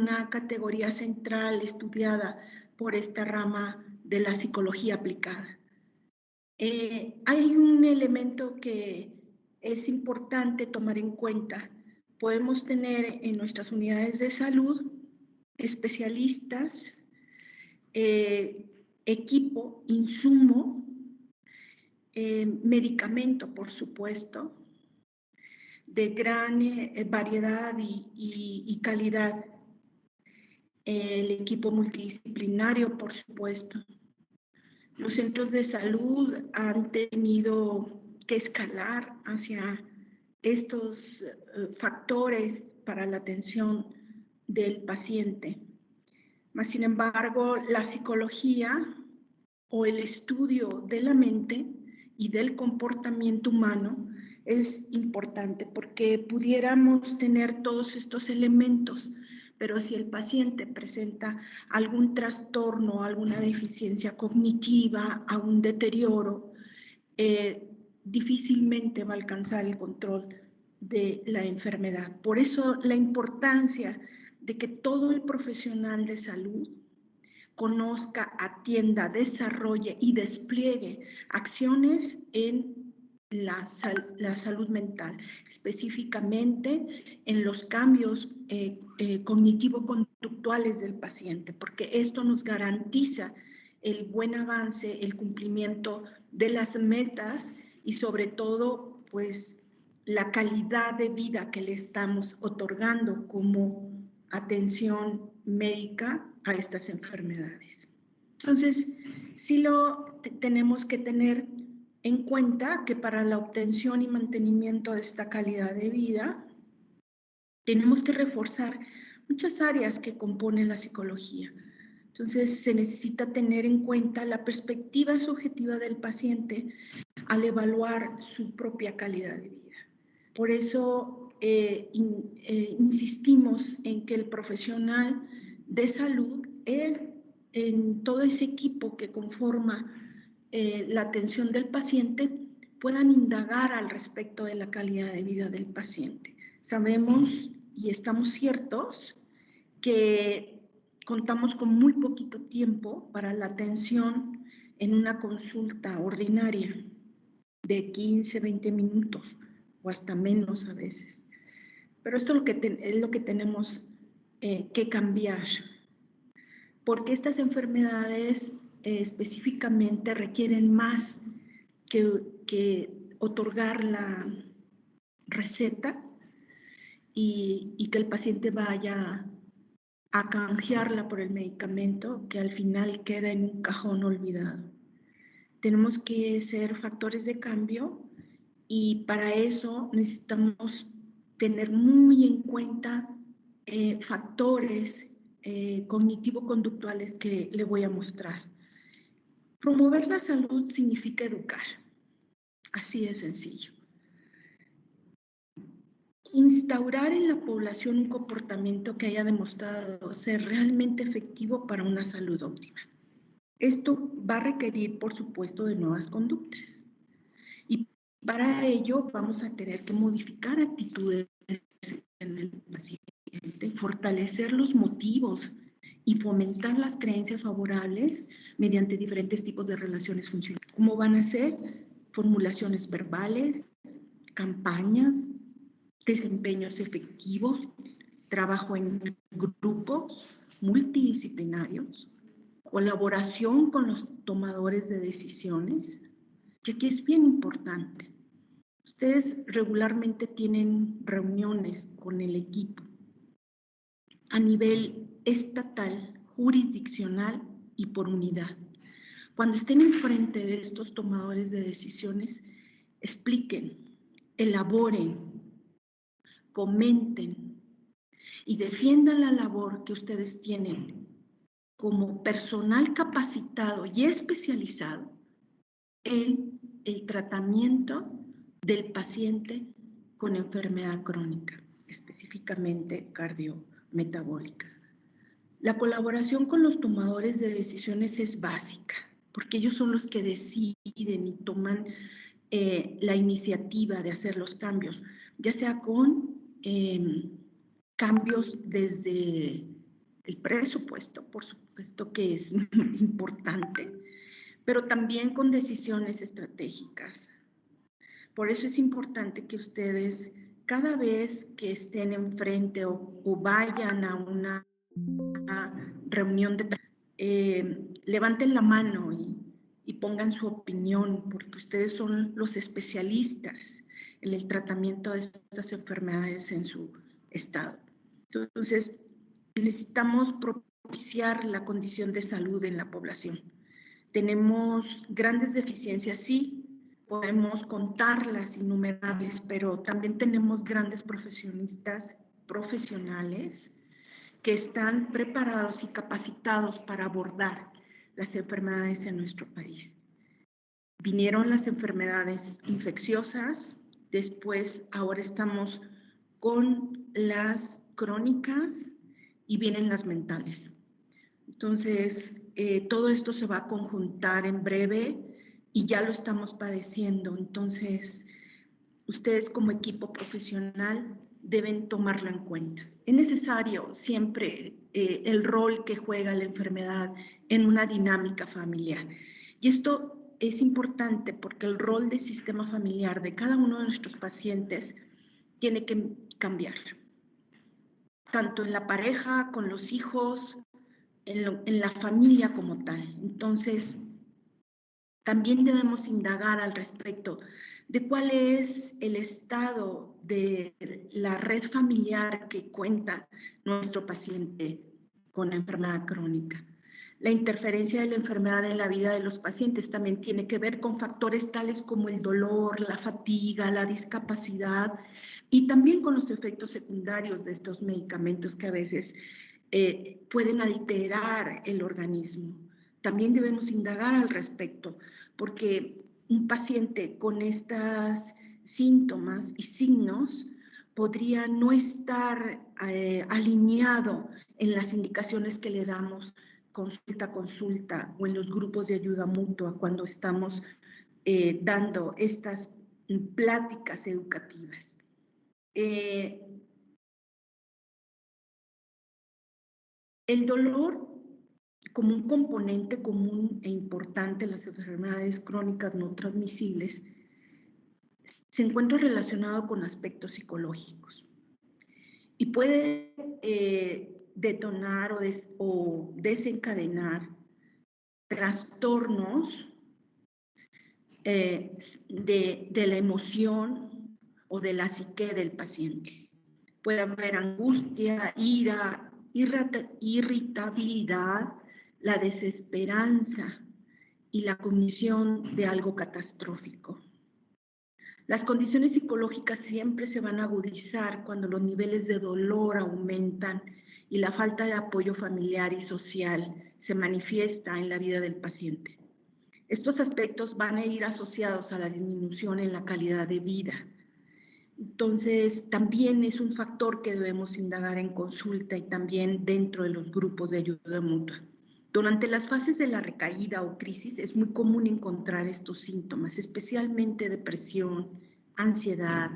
una categoría central estudiada por esta rama de la psicología aplicada. Hay un elemento que es importante tomar en cuenta. Podemos tener en nuestras unidades de salud especialistas, equipo, insumo, medicamento, por supuesto, de gran variedad y calidad. El equipo multidisciplinario, por supuesto. Los centros de salud han tenido que escalar hacia estos factores para la atención del paciente. Mas, sin embargo, la psicología o el estudio de la mente y del comportamiento humano es importante porque pudiéramos tener todos estos elementos, pero si el paciente presenta algún trastorno, alguna deficiencia cognitiva, algún deterioro, difícilmente va a alcanzar el control de la enfermedad. Por eso la importancia de que todo el profesional de salud conozca, atienda, desarrolle y despliegue acciones en la salud mental, específicamente en los cambios cognitivo-conductuales del paciente, porque esto nos garantiza el buen avance, el cumplimiento de las metas y sobre todo, pues, la calidad de vida que le estamos otorgando como atención médica a estas enfermedades. Entonces, sí tenemos que tener en cuenta que para la obtención y mantenimiento de esta calidad de vida, tenemos que reforzar muchas áreas que componen la psicología. Entonces, se necesita tener en cuenta la perspectiva subjetiva del paciente al evaluar su propia calidad de vida. Por eso insistimos en que el profesional de salud, en todo ese equipo que conforma la atención del paciente, puedan indagar al respecto de la calidad de vida del paciente. Sabemos y estamos ciertos que contamos con muy poquito tiempo para la atención en una consulta ordinaria de 15, 20 minutos o hasta menos a veces. Pero esto es lo que tenemos que cambiar, porque estas enfermedades específicamente requieren más que otorgar la receta y que el paciente vaya a canjearla por el medicamento que al final queda en un cajón olvidado. Tenemos que ser factores de cambio y para eso necesitamos tener muy en cuenta factores cognitivo-conductuales que le voy a mostrar. Promover la salud significa educar, así de sencillo. Instaurar en la población un comportamiento que haya demostrado ser realmente efectivo para una salud óptima. Esto va a requerir, por supuesto, de nuevas conductas. Y para ello vamos a tener que modificar actitudes en el paciente, fortalecer los motivos y fomentar las creencias favorables mediante diferentes tipos de relaciones funcionales. ¿Cómo van a ser? Formulaciones verbales, campañas, desempeños efectivos, trabajo en grupos multidisciplinarios, colaboración con los tomadores de decisiones, ya que es bien importante. Ustedes regularmente tienen reuniones con el equipo a nivel estatal, jurisdiccional y por unidad. Cuando estén enfrente de estos tomadores de decisiones, expliquen, elaboren, comenten y defiendan la labor que ustedes tienen como personal capacitado y especializado en el tratamiento del paciente con enfermedad crónica, específicamente cardiometabólica. La colaboración con los tomadores de decisiones es básica, porque ellos son los que deciden y toman la iniciativa de hacer los cambios, ya sea con cambios desde El presupuesto, por supuesto que es importante, pero también con decisiones estratégicas. Por eso es importante que ustedes, cada vez que estén enfrente o vayan a una reunión levanten la mano y pongan su opinión, porque ustedes son los especialistas en el tratamiento de estas enfermedades en su estado. Entonces, necesitamos propiciar la condición de salud en la población. Tenemos grandes deficiencias, sí, podemos contarlas innumerables, pero también tenemos grandes profesionales que están preparados y capacitados para abordar las enfermedades en nuestro país. Vinieron las enfermedades infecciosas, después ahora estamos con las crónicas y vienen las mentales. Entonces, todo esto se va a conjuntar en breve y ya lo estamos padeciendo. Entonces, ustedes como equipo profesional deben tomarlo en cuenta. Es necesario siempre el rol que juega la enfermedad en una dinámica familiar. Y esto es importante porque el rol del sistema familiar de cada uno de nuestros pacientes tiene que cambiar. Tanto en la pareja, con los hijos, en la familia como tal. Entonces, también debemos indagar al respecto de cuál es el estado de la red familiar que cuenta nuestro paciente con enfermedad crónica. La interferencia de la enfermedad en la vida de los pacientes también tiene que ver con factores tales como el dolor, la fatiga, la discapacidad y también con los efectos secundarios de estos medicamentos que a veces pueden alterar el organismo. También debemos indagar al respecto, porque un paciente con estos síntomas y signos podría no estar alineado en las indicaciones que le damos consulta a consulta o en los grupos de ayuda mutua cuando estamos dando estas pláticas educativas. El dolor, como un componente común e importante en las enfermedades crónicas no transmisibles, se encuentra relacionado con aspectos psicológicos y puede detonar o desencadenar trastornos de la emoción o de la psique del paciente. Puede haber angustia, ira, irritabilidad, la desesperanza y la cognición de algo catastrófico. Las condiciones psicológicas siempre se van a agudizar cuando los niveles de dolor aumentan y la falta de apoyo familiar y social se manifiesta en la vida del paciente. Estos aspectos van a ir asociados a la disminución en la calidad de vida. Entonces, también es un factor que debemos indagar en consulta y también dentro de los grupos de ayuda mutua. Durante las fases de la recaída o crisis es muy común encontrar estos síntomas, especialmente depresión, ansiedad,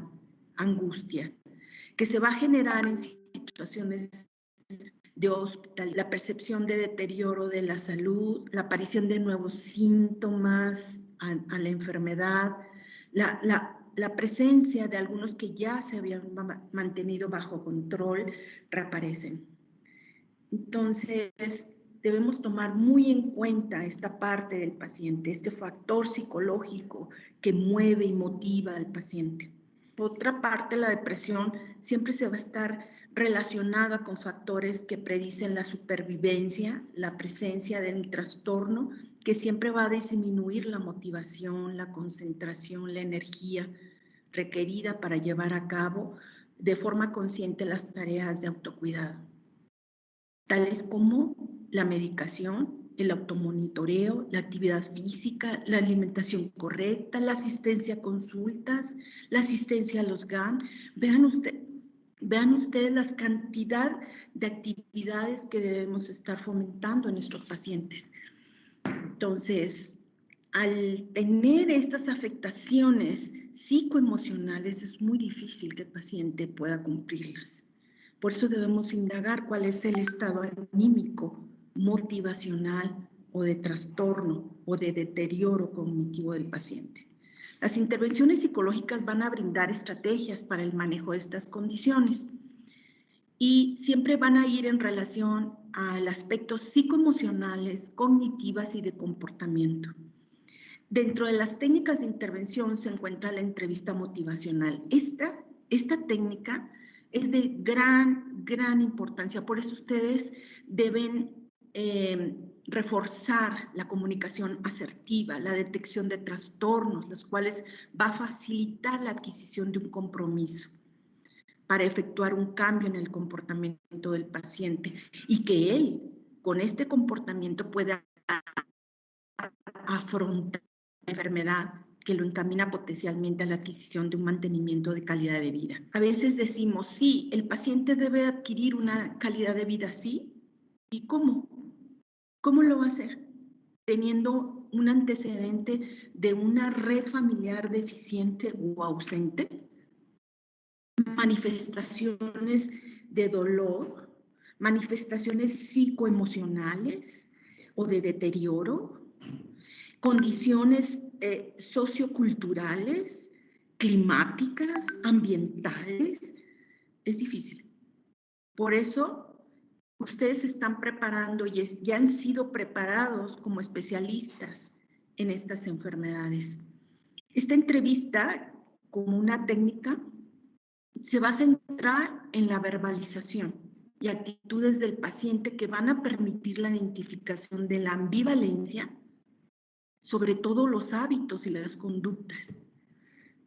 angustia, que se va a generar en situaciones de hospital, la percepción de deterioro de la salud, la aparición de nuevos síntomas a la enfermedad, la presencia de algunos que ya se habían mantenido bajo control reaparecen. Entonces, debemos tomar muy en cuenta esta parte del paciente, este factor psicológico que mueve y motiva al paciente. Por otra parte, la depresión siempre se va a estar relacionada con factores que predicen la supervivencia, la presencia de un trastorno que siempre va a disminuir la motivación, la concentración, la energía requerida para llevar a cabo de forma consciente las tareas de autocuidado, tales como la medicación, el automonitoreo, la actividad física, la alimentación correcta, la asistencia a consultas, la asistencia a los GAM. Vean ustedes la cantidad de actividades que debemos estar fomentando en nuestros pacientes. Entonces, al tener estas afectaciones psicoemocionales, es muy difícil que el paciente pueda cumplirlas. Por eso debemos indagar cuál es el estado anímico, motivacional o de trastorno o de deterioro cognitivo del paciente. Las intervenciones psicológicas van a brindar estrategias para el manejo de estas condiciones y siempre van a ir en relación al aspectos psicoemocionales, cognitivas y de comportamiento. Dentro de las técnicas de intervención se encuentra la entrevista motivacional. Esta técnica es de gran importancia, por eso ustedes deben reforzar la comunicación asertiva, la detección de trastornos, los cuales va a facilitar la adquisición de un compromiso para efectuar un cambio en el comportamiento del paciente y que él, con este comportamiento, pueda afrontar la enfermedad que lo encamina potencialmente a la adquisición de un mantenimiento de calidad de vida. A veces decimos, sí, el paciente debe adquirir una calidad de vida así. ¿Y cómo? ¿Cómo lo va a hacer? Teniendo un antecedente de una red familiar deficiente o ausente, manifestaciones de dolor, manifestaciones psicoemocionales o de deterioro, condiciones socioculturales, climáticas, ambientales. Es difícil. Por eso, ustedes se están preparando y ya han sido preparados como especialistas en estas enfermedades. Esta entrevista, como una técnica, se va a centrar en la verbalización y actitudes del paciente que van a permitir la identificación de la ambivalencia, sobre todo los hábitos y las conductas.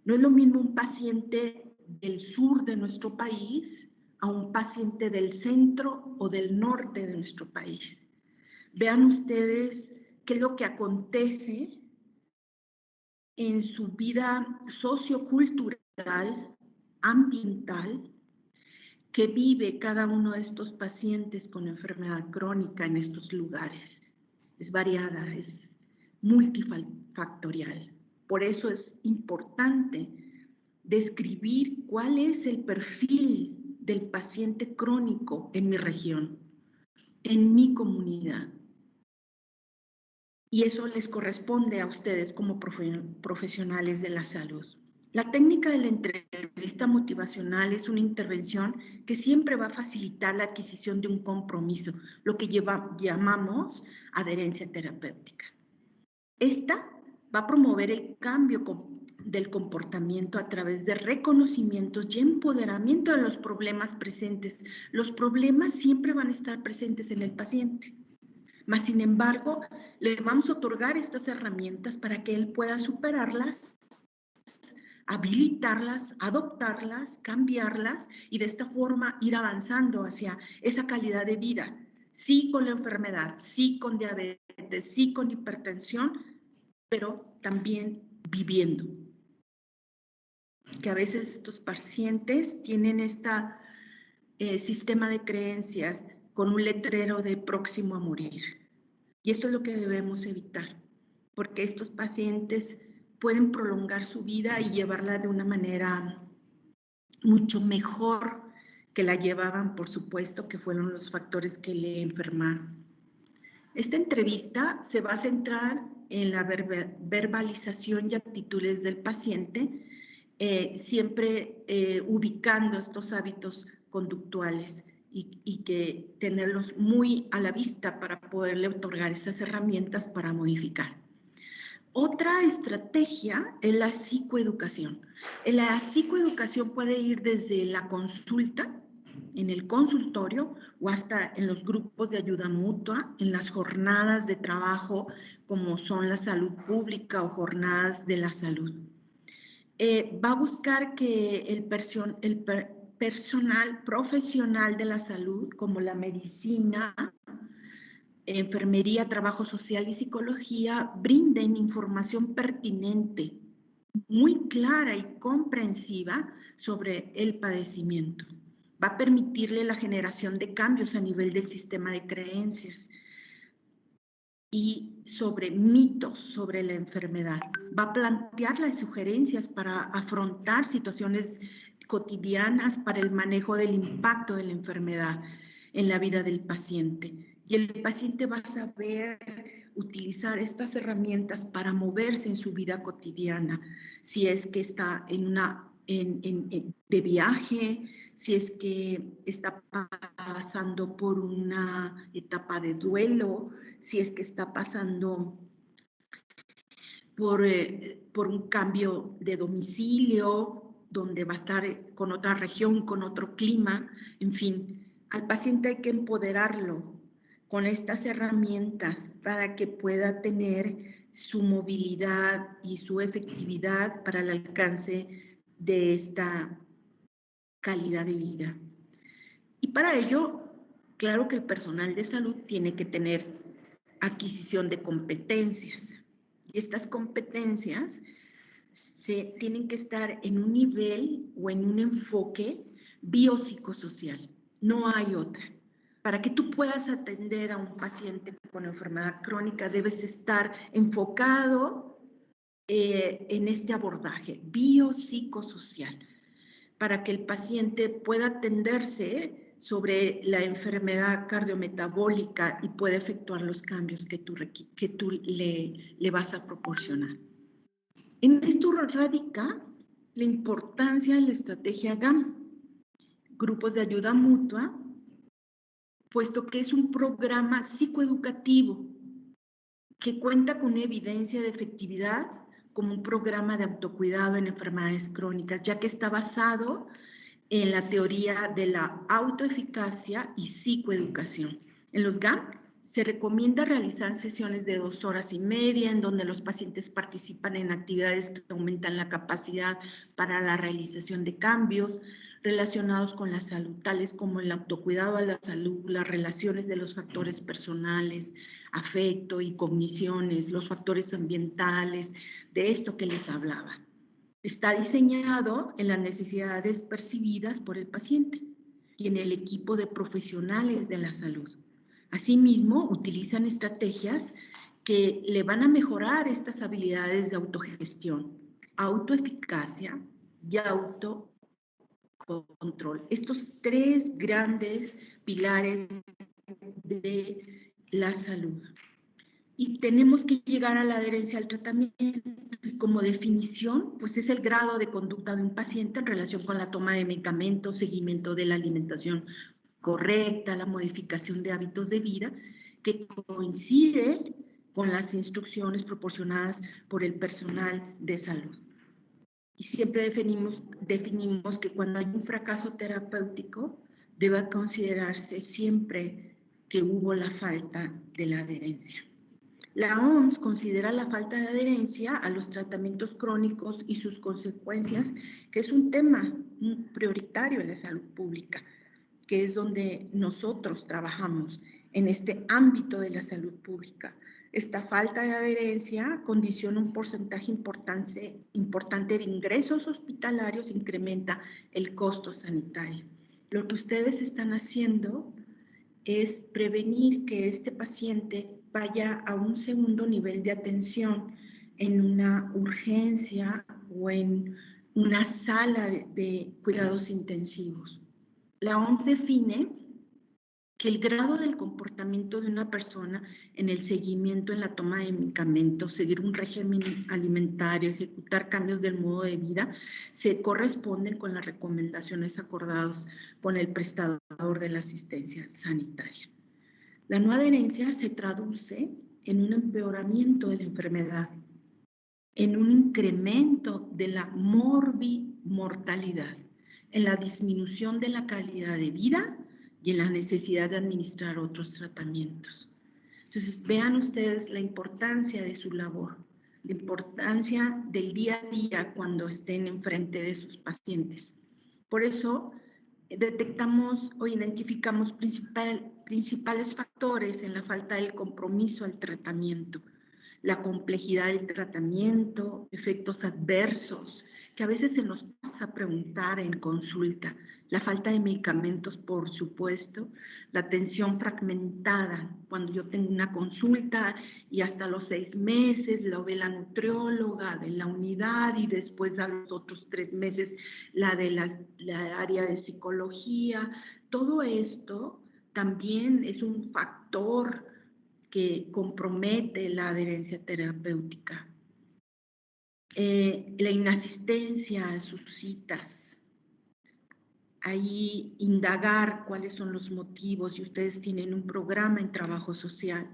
No es lo mismo un paciente del sur de nuestro país a un paciente del centro o del norte de nuestro país. Vean ustedes qué es lo que acontece en su vida sociocultural, ambiental, que vive cada uno de estos pacientes con enfermedad crónica en estos lugares. Es variada, es multifactorial. Por eso es importante describir cuál es el perfil del paciente crónico en mi región, en mi comunidad. Y eso les corresponde a ustedes como profesionales de la salud. La técnica de la entrevista motivacional es una intervención que siempre va a facilitar la adquisición de un compromiso, lo que llamamos adherencia terapéutica. Esta va a promover el cambio del comportamiento a través de reconocimientos y empoderamiento de los problemas presentes. Los problemas siempre van a estar presentes en el paciente. Mas, sin embargo, le vamos a otorgar estas herramientas para que él pueda superarlas, habilitarlas, adoptarlas, cambiarlas y de esta forma ir avanzando hacia esa calidad de vida. Sí con la enfermedad, sí con diabetes, sí con hipertensión, pero también viviendo. Que a veces estos pacientes tienen este sistema de creencias con un letrero de próximo a morir. Y esto es lo que debemos evitar, porque estos pacientes pueden prolongar su vida y llevarla de una manera mucho mejor que la llevaban, por supuesto, que fueron los factores que le enfermaron. Esta entrevista se va a centrar en la verbalización y actitudes del paciente, siempre ubicando estos hábitos conductuales y que tenerlos muy a la vista para poderle otorgar esas herramientas para modificar. Otra estrategia es la psicoeducación. La psicoeducación puede ir desde la consulta, en el consultorio o hasta en los grupos de ayuda mutua, en las jornadas de trabajo como son la salud pública o jornadas de la salud. Va a buscar que el personal profesional de la salud, como la medicina, enfermería, trabajo social y psicología, brinden información pertinente, muy clara y comprensiva sobre el padecimiento. Va a permitirle la generación de cambios a nivel del sistema de creencias y sobre mitos sobre la enfermedad. Va a plantear las sugerencias para afrontar situaciones cotidianas para el manejo del impacto de la enfermedad en la vida del paciente. Y el paciente va a saber utilizar estas herramientas para moverse en su vida cotidiana, si es que está de viaje, si es que está pasando por una etapa de duelo, si es que está pasando por un cambio de domicilio, donde va a estar con otra región, con otro clima, en fin, al paciente hay que empoderarlo con estas herramientas para que pueda tener su movilidad y su efectividad para el alcance de esta calidad de vida. Y para ello, claro que el personal de salud tiene que tener adquisición de competencias. Y estas competencias tienen que estar en un nivel o en un enfoque biopsicosocial. No hay otra. Para que tú puedas atender a un paciente con enfermedad crónica, debes estar enfocado en este abordaje biopsicosocial, para que el paciente pueda atenderse sobre la enfermedad cardiometabólica y pueda efectuar los cambios que tú le vas a proporcionar. En esto radica la importancia de la estrategia GAM, grupos de ayuda mutua, puesto que es un programa psicoeducativo que cuenta con evidencia de efectividad como un programa de autocuidado en enfermedades crónicas, ya que está basado en la teoría de la autoeficacia y psicoeducación. En los GAM se recomienda realizar sesiones de 2 horas y media en donde los pacientes participan en actividades que aumentan la capacidad para la realización de cambios relacionados con la salud, tales como el autocuidado a la salud, las relaciones de los factores personales, afecto y cogniciones, los factores ambientales, de esto que les hablaba. Está diseñado en las necesidades percibidas por el paciente y en el equipo de profesionales de la salud. Asimismo, utilizan estrategias que le van a mejorar estas habilidades de autogestión, autoeficacia y autocontrol. Estos 3 grandes pilares de la salud. Y tenemos que llegar a la adherencia al tratamiento. Como definición, pues es el grado de conducta de un paciente en relación con la toma de medicamentos, seguimiento de la alimentación correcta, la modificación de hábitos de vida, que coincide con las instrucciones proporcionadas por el personal de salud. Y siempre definimos que cuando hay un fracaso terapéutico, debe considerarse siempre que hubo la falta de la adherencia. La OMS considera la falta de adherencia a los tratamientos crónicos y sus consecuencias, que es un tema prioritario en la salud pública, que es donde nosotros trabajamos en este ámbito de la salud pública. Esta falta de adherencia condiciona un porcentaje importante de ingresos hospitalarios, incrementa el costo sanitario. Lo que ustedes están haciendo es prevenir que este paciente vaya a un segundo nivel de atención en una urgencia o en una sala de cuidados intensivos. La OMS define que el grado del comportamiento de una persona en el seguimiento, en la toma de medicamentos, seguir un régimen alimentario, ejecutar cambios del modo de vida, se corresponden con las recomendaciones acordadas con el prestador de la asistencia sanitaria. La no adherencia se traduce en un empeoramiento de la enfermedad, en un incremento de la morbimortalidad, en la disminución de la calidad de vida y en la necesidad de administrar otros tratamientos. Entonces, vean ustedes la importancia de su labor, la importancia del día a día cuando estén enfrente de sus pacientes. Por eso, detectamos o identificamos principales factores en la falta del compromiso al tratamiento, la complejidad del tratamiento, efectos adversos, que a veces se nos vamos a preguntar en consulta. La falta de medicamentos, por supuesto, la atención fragmentada, cuando yo tengo una consulta y hasta los 6 meses lo ve la nutrióloga de la unidad y después a los otros 3 meses la de la área de psicología. Todo esto también es un factor que compromete la adherencia terapéutica. La inasistencia a sus citas, ahí indagar cuáles son los motivos, y ustedes tienen un programa en trabajo social.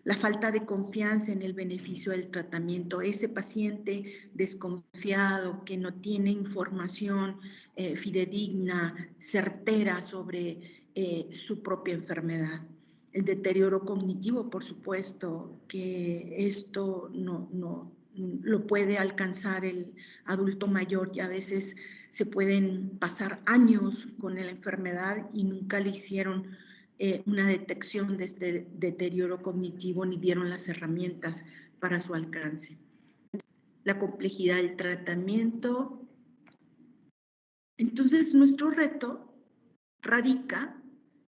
La falta de confianza en el beneficio del tratamiento, ese paciente desconfiado que no tiene información fidedigna, certera sobre su propia enfermedad. El deterioro cognitivo, por supuesto, que esto no lo puede alcanzar el adulto mayor y a veces se pueden pasar años con la enfermedad y nunca le hicieron una detección de este deterioro cognitivo ni dieron las herramientas para su alcance. La complejidad del tratamiento. Entonces, nuestro reto radica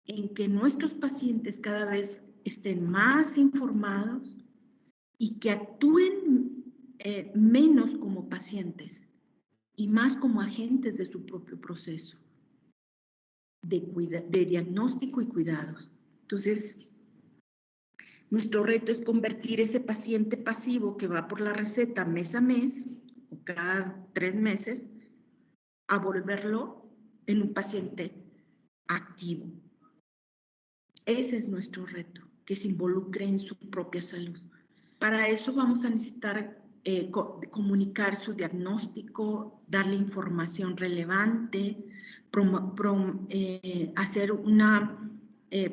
en que nuestros pacientes cada vez estén más informados y que actúen menos como pacientes y más como agentes de su propio proceso de diagnóstico y cuidados. Entonces, nuestro reto es convertir ese paciente pasivo que va por la receta mes a mes o cada 3 meses a volverlo en un paciente activo. Ese es nuestro reto, que se involucre en su propia salud. Para eso vamos a necesitar comunicar su diagnóstico, darle información relevante, hacer una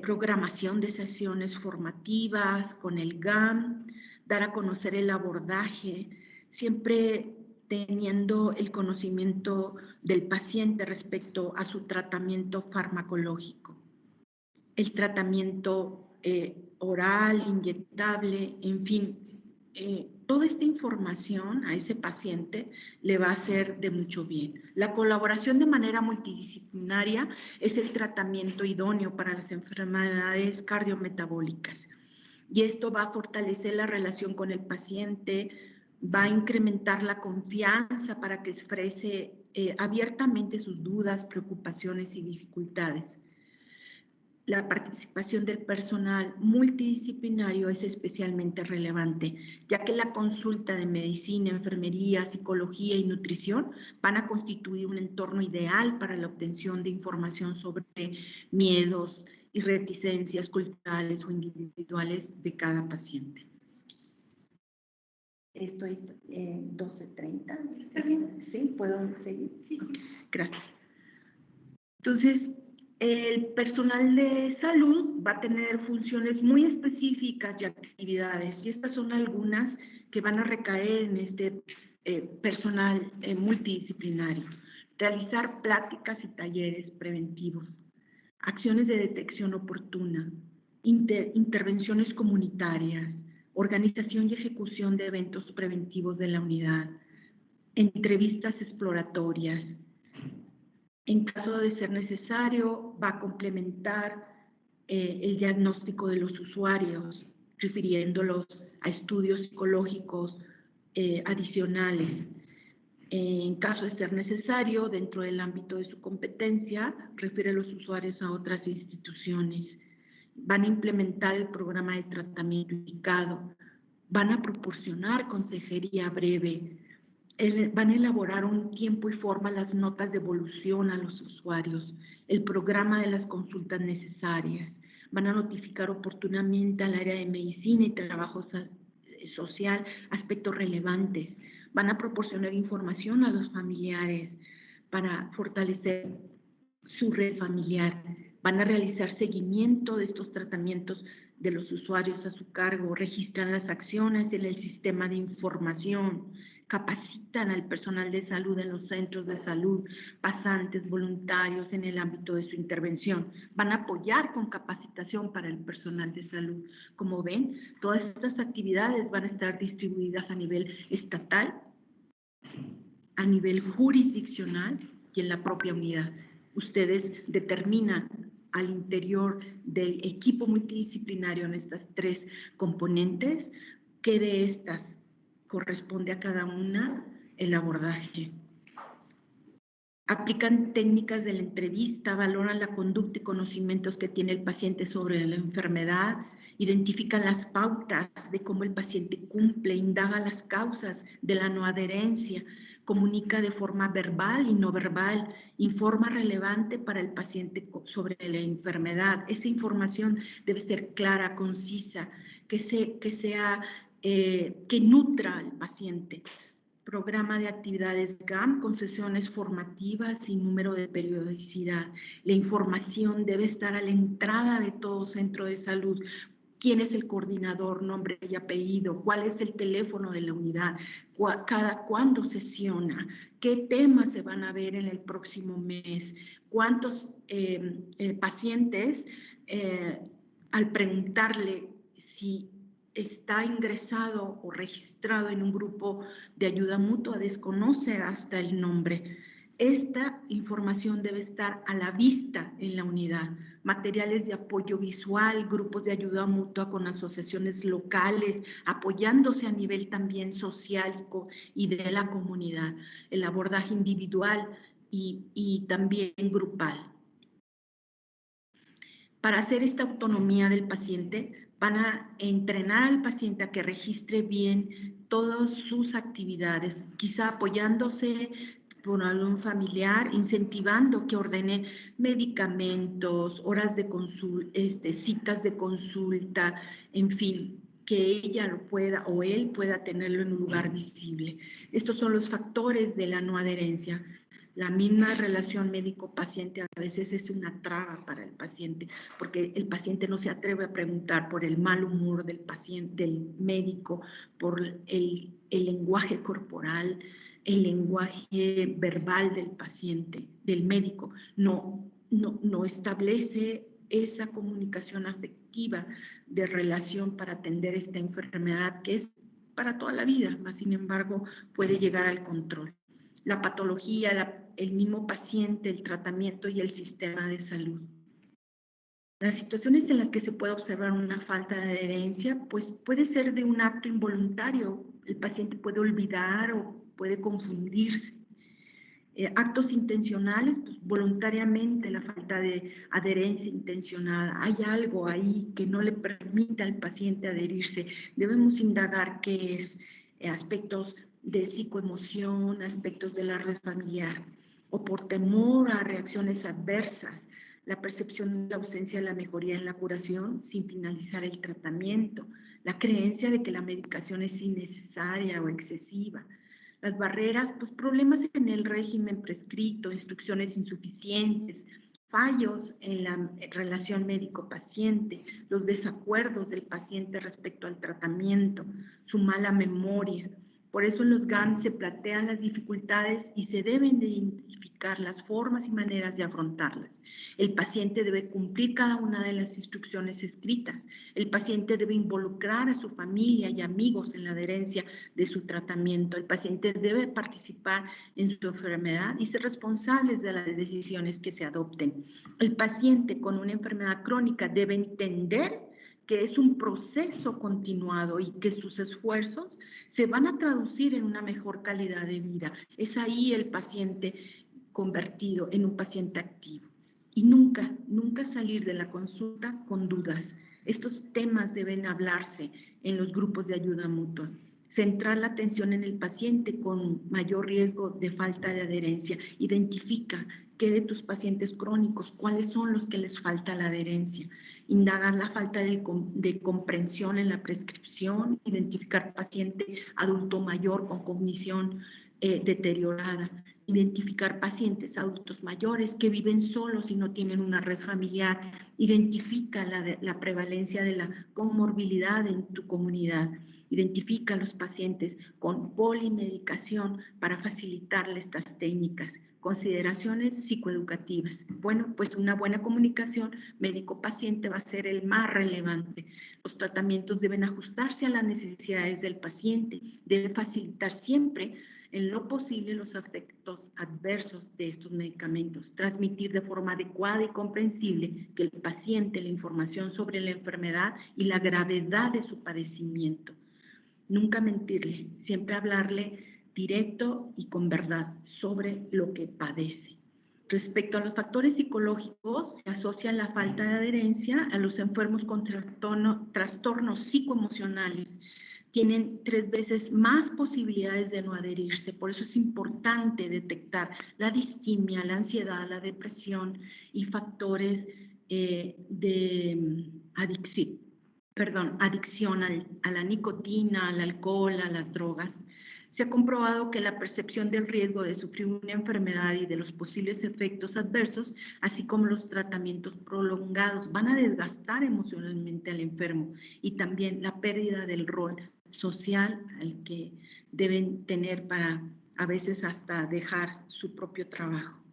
programación de sesiones formativas con el GAM, dar a conocer el abordaje, siempre teniendo el conocimiento del paciente respecto a su tratamiento farmacológico. El tratamiento oral, inyectable, en fin, toda esta información a ese paciente le va a hacer de mucho bien. La colaboración de manera multidisciplinaria es el tratamiento idóneo para las enfermedades cardiometabólicas y esto va a fortalecer la relación con el paciente, va a incrementar la confianza para que exprese abiertamente sus dudas, preocupaciones y dificultades. La participación del personal multidisciplinario es especialmente relevante, ya que la consulta de medicina, enfermería, psicología y nutrición van a constituir un entorno ideal para la obtención de información sobre miedos y reticencias culturales o individuales de cada paciente. Estoy en 12:30. ¿Está bien? ¿Sí? ¿Puedo seguir? Sí. Okay. Gracias. Entonces, el personal de salud va a tener funciones muy específicas y actividades, y estas son algunas que van a recaer en este personal multidisciplinario. Realizar pláticas y talleres preventivos, acciones de detección oportuna, intervenciones comunitarias, organización y ejecución de eventos preventivos de la unidad, entrevistas exploratorias. En caso de ser necesario, va a complementar el diagnóstico de los usuarios, refiriéndolos a estudios psicológicos adicionales. En caso de ser necesario, dentro del ámbito de su competencia, refiere a los usuarios a otras instituciones. Van a implementar el programa de tratamiento indicado, van a proporcionar consejería breve, van a elaborar un tiempo y forma las notas de evolución a los usuarios, el programa de las consultas necesarias, van a notificar oportunamente al área de medicina y trabajo social aspectos relevantes, van a proporcionar información a los familiares para fortalecer su red familiar, van a realizar seguimiento de estos tratamientos de los usuarios a su cargo, registran las acciones en el sistema de información, capacitan al personal de salud en los centros de salud, pasantes, voluntarios en el ámbito de su intervención. Van a apoyar con capacitación para el personal de salud. Como ven, todas estas actividades van a estar distribuidas a nivel estatal a nivel jurisdiccional y en la propia unidad. Ustedes determinan al interior del equipo multidisciplinario en estas tres componentes qué de estas corresponde a cada una el abordaje. Aplican técnicas de la entrevista, valoran la conducta y conocimientos que tiene el paciente sobre la enfermedad, identifican las pautas de cómo el paciente cumple, indaga las causas de la no adherencia, comunica de forma verbal y no verbal, informa relevante para el paciente sobre la enfermedad. Esa información debe ser clara, concisa, que nutra al paciente. Programa de actividades GAM con sesiones formativas y número de periodicidad. La información debe estar a la entrada de todo centro de salud. ¿Quién es el coordinador, nombre y apellido? ¿Cuál es el teléfono de la unidad? ¿Cada cuándo sesiona? ¿Qué temas se van a ver en el próximo mes? ¿Cuántos pacientes, al preguntarle si está ingresado o registrado en un grupo de ayuda mutua, desconoce hasta el nombre? Esta información debe estar a la vista en la unidad. Materiales de apoyo visual, grupos de ayuda mutua con asociaciones locales, apoyándose a nivel también social y de la comunidad. El abordaje individual y también grupal. Para hacer esta autonomía del paciente, van a entrenar al paciente a que registre bien todas sus actividades, quizá apoyándose por algún familiar, incentivando que ordene medicamentos, horas de consulta, citas de consulta, en fin, que ella lo pueda o él pueda tenerlo en un lugar visible. Estos son los factores de la no adherencia. La misma relación médico-paciente a veces es una traba para el paciente, porque el paciente no se atreve a preguntar por el mal humor del paciente, del médico, por el lenguaje corporal, el lenguaje verbal del paciente, del médico. No establece esa comunicación afectiva de relación para atender esta enfermedad que es para toda la vida, mas sin embargo puede llegar al control. La patología, el mismo paciente, el tratamiento y el sistema de salud. Las situaciones en las que se puede observar una falta de adherencia, pues puede ser de un acto involuntario. El paciente puede olvidar o puede confundirse. Actos intencionales, pues voluntariamente la falta de adherencia intencionada. Hay algo ahí que no le permite al paciente adherirse. Debemos indagar qué es, aspectos de psicoemoción, aspectos de la red familiar, o por temor a reacciones adversas, la percepción de la ausencia de la mejoría en la curación sin finalizar el tratamiento, la creencia de que la medicación es innecesaria o excesiva. Las barreras, pues problemas en el régimen prescrito, instrucciones insuficientes, fallos en la relación médico-paciente, los desacuerdos del paciente respecto al tratamiento, su mala memoria. Por eso en los GAM se plantean las dificultades y se deben de identificar las formas y maneras de afrontarlas. El paciente debe cumplir cada una de las instrucciones escritas. El paciente debe involucrar a su familia y amigos en la adherencia de su tratamiento. El paciente debe participar en su enfermedad y ser responsable de las decisiones que se adopten. El paciente con una enfermedad crónica debe entender que es un proceso continuado y que sus esfuerzos se van a traducir en una mejor calidad de vida. Es ahí el paciente convertido en un paciente activo. Y nunca salir de la consulta con dudas. Estos temas deben hablarse en los grupos de ayuda mutua. Centrar la atención en el paciente con mayor riesgo de falta de adherencia. Identifica qué de tus pacientes crónicos, cuáles son los que les falta la adherencia. Indagar la falta de comprensión en la prescripción. Identificar paciente adulto mayor con cognición deteriorada. Identificar pacientes adultos mayores que viven solos y no tienen una red familiar. Identifica la prevalencia de la comorbilidad en tu comunidad. Identifica a los pacientes con polimedicación para facilitarle estas técnicas. Consideraciones psicoeducativas. Bueno, pues una buena comunicación médico-paciente va a ser el más relevante. Los tratamientos deben ajustarse a las necesidades del paciente. Debe facilitar siempre en lo posible los efectos adversos de estos medicamentos, transmitir de forma adecuada y comprensible que el paciente la información sobre la enfermedad y la gravedad de su padecimiento. Nunca mentirle, siempre hablarle directo y con verdad sobre lo que padece. Respecto a los factores psicológicos, se asocia la falta de adherencia a los enfermos con trastornos psicoemocionales. Tienen 3 veces más posibilidades de no adherirse. Por eso es importante detectar la distimia, la ansiedad, la depresión y factores de adicción a la nicotina, al alcohol, a las drogas. Se ha comprobado que la percepción del riesgo de sufrir una enfermedad y de los posibles efectos adversos, así como los tratamientos prolongados, van a desgastar emocionalmente al enfermo, y también la pérdida del rol social al que deben tener para a veces hasta dejar su propio trabajo.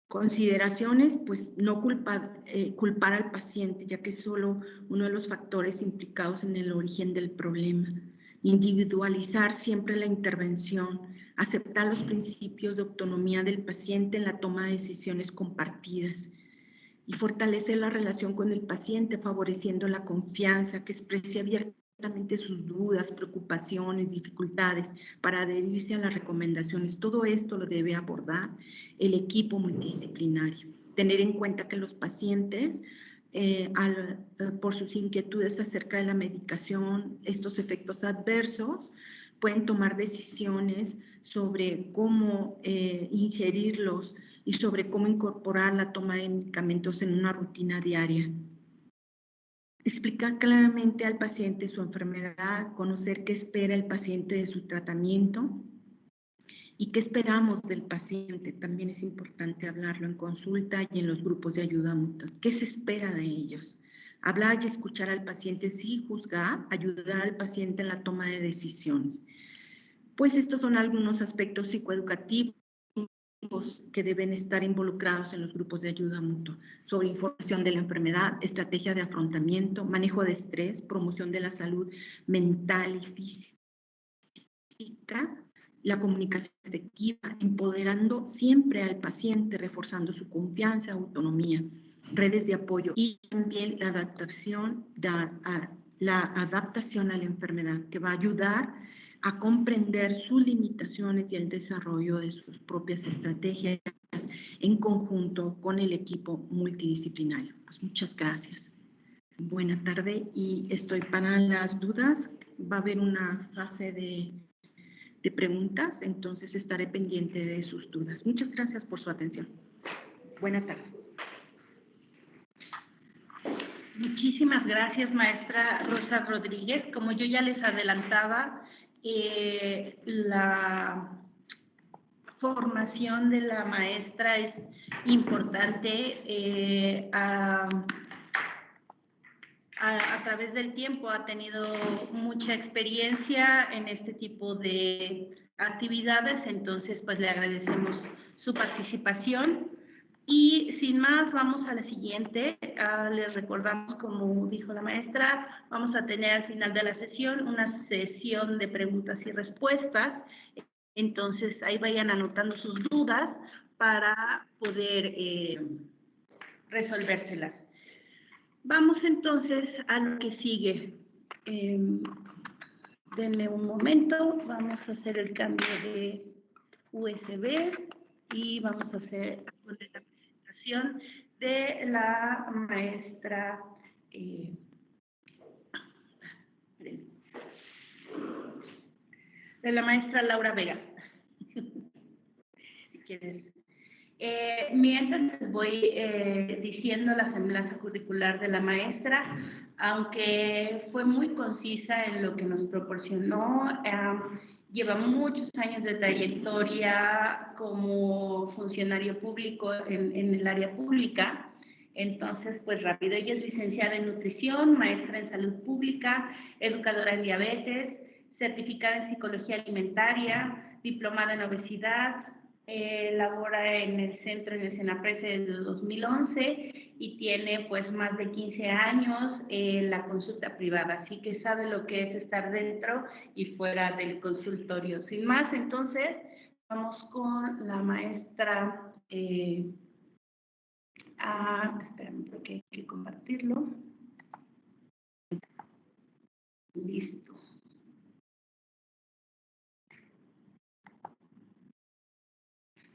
Consideraciones, pues no culpar al paciente, ya que es solo uno de los factores implicados en el origen del problema. Individualizar siempre la intervención, aceptar los principios de autonomía del paciente en la toma de decisiones compartidas y fortalecer la relación con el paciente, favoreciendo la confianza, que exprese abiertamente sus dudas, preocupaciones, dificultades para adherirse a las recomendaciones. Todo esto lo debe abordar el equipo multidisciplinario. Tener en cuenta que los pacientes, por sus inquietudes acerca de la medicación, estos efectos adversos, pueden tomar decisiones sobre cómo ingerirlos y sobre cómo incorporar la toma de medicamentos en una rutina diaria. Explicar claramente al paciente su enfermedad, conocer qué espera el paciente de su tratamiento y qué esperamos del paciente. También es importante hablarlo en consulta y en los grupos de ayuda mutua. ¿Qué se espera de ellos? Hablar y escuchar al paciente sin juzgar, ayudar al paciente en la toma de decisiones. Pues estos son algunos aspectos psicoeducativos que deben estar involucrados en los grupos de ayuda mutua, sobre información de la enfermedad, estrategia de afrontamiento, manejo de estrés, promoción de la salud mental y física, la comunicación efectiva, empoderando siempre al paciente, reforzando su confianza, autonomía, redes de apoyo y también la adaptación a la enfermedad, que va a ayudar a comprender sus limitaciones y el desarrollo de sus propias estrategias en conjunto con el equipo multidisciplinario. Pues muchas gracias. Buena tarde y estoy para las dudas. Va a haber una fase de preguntas, entonces estaré pendiente de sus dudas. Muchas gracias por su atención. Buena tarde. Muchísimas gracias, maestra Rosa Rodríguez. Como yo ya les adelantaba, la formación de la maestra es importante. A través del tiempo ha tenido mucha experiencia en este tipo de actividades, entonces pues le agradecemos su participación. Y sin más, vamos a la siguiente. Les recordamos, como dijo la maestra, vamos a tener al final de la sesión una sesión de preguntas y respuestas. Entonces, ahí vayan anotando sus dudas para poder resolvérselas. Vamos entonces a lo que sigue. Denme un momento, vamos a hacer el cambio de USB y vamos a hacer la presentación de la maestra Laura Vega. Si quieres. Mientras les voy diciendo la semblanza curricular de la maestra, aunque fue muy concisa en lo que nos proporcionó, lleva muchos años de trayectoria como funcionario público en el área pública. Entonces, pues rápido, ella es licenciada en nutrición, maestra en salud pública, educadora en diabetes, certificada en psicología alimentaria, diplomada en obesidad, labora en el centro en el Senaprece desde 2011 y tiene pues más de 15 años en la consulta privada, así que sabe lo que es estar dentro y fuera del consultorio. Sin más, entonces, vamos con la maestra. Espérame, porque hay que compartirlo. Listo.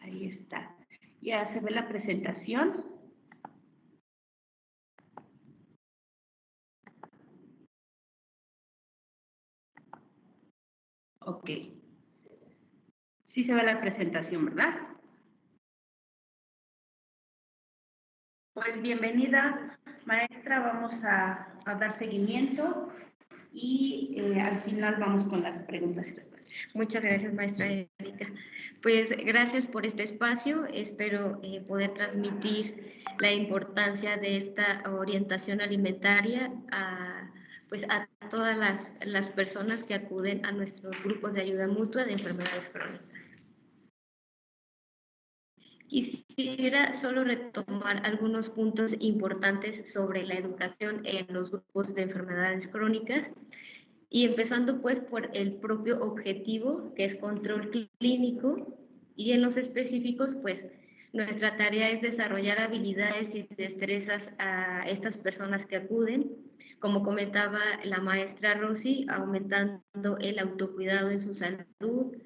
Ahí está. Ya se ve la presentación. Ok. Sí se ve la presentación, ¿verdad? Pues bienvenida, maestra. Vamos a dar seguimiento y al final vamos con las preguntas y respuestas. Muchas gracias, maestra Erika. Pues gracias por este espacio. Espero poder transmitir la importancia de esta orientación alimentaria pues a todas las personas que acuden a nuestros grupos de ayuda mutua de enfermedades crónicas. Quisiera solo retomar algunos puntos importantes sobre la educación en los grupos de enfermedades crónicas. Y empezando pues por el propio objetivo, que es control clínico, y en los específicos pues nuestra tarea es desarrollar habilidades y destrezas a estas personas que acuden, como comentaba la maestra Rosy, aumentando el autocuidado en su salud,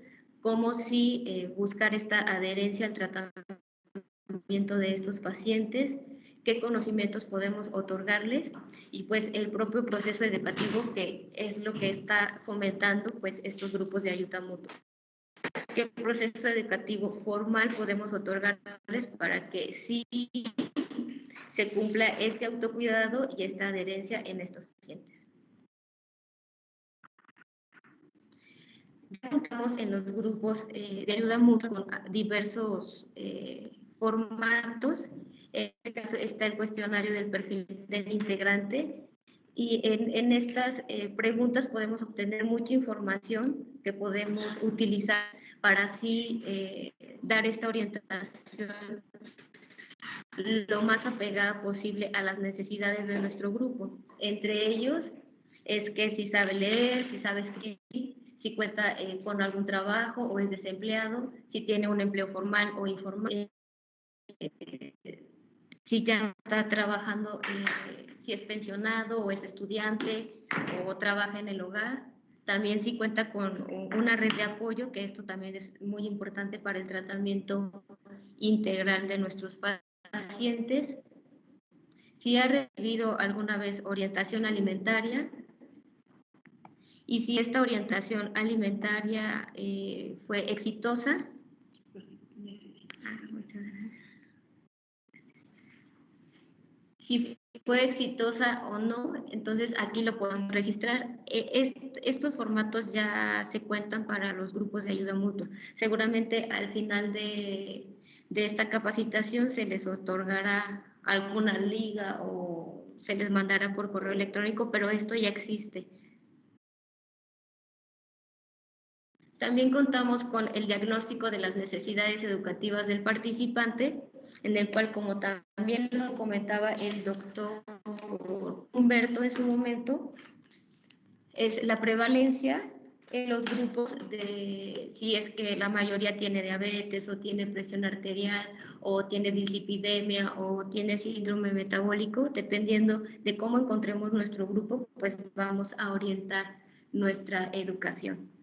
como si buscar esta adherencia al tratamiento de estos pacientes, qué conocimientos podemos otorgarles y pues el propio proceso educativo que es lo que está fomentando pues estos grupos de ayuda mutua. ¿Qué proceso educativo formal podemos otorgarles para que sí se cumpla este autocuidado y esta adherencia en estos pacientes? Ya contamos en los grupos de ayuda mutua con diversos formatos. En este caso está el cuestionario del perfil del integrante y en estas preguntas podemos obtener mucha información que podemos utilizar para así dar esta orientación lo más apegada posible a las necesidades de nuestro grupo. Entre ellos es que si sabe leer, si sabe escribir, si cuenta con algún trabajo o es desempleado, si tiene un empleo formal o informal, si ya está trabajando, si es pensionado o es estudiante o trabaja en el hogar. También si cuenta con una red de apoyo, que esto también es muy importante para el tratamiento integral de nuestros pacientes. Si ha recibido alguna vez orientación alimentaria y si esta orientación alimentaria fue exitosa. Muchas gracias. Si fue exitosa o no, entonces aquí lo podemos registrar. Estos formatos ya se cuentan para los grupos de ayuda mutua. Seguramente al final de esta capacitación se les otorgará alguna liga o se les mandará por correo electrónico, pero esto ya existe. También contamos con el diagnóstico de las necesidades educativas del participante, en el cual, como también lo comentaba el doctor Humberto en su momento, es la prevalencia en los grupos de si es que la mayoría tiene diabetes o tiene presión arterial o tiene dislipidemia o tiene síndrome metabólico, dependiendo de cómo encontremos nuestro grupo, pues vamos a orientar nuestra educación.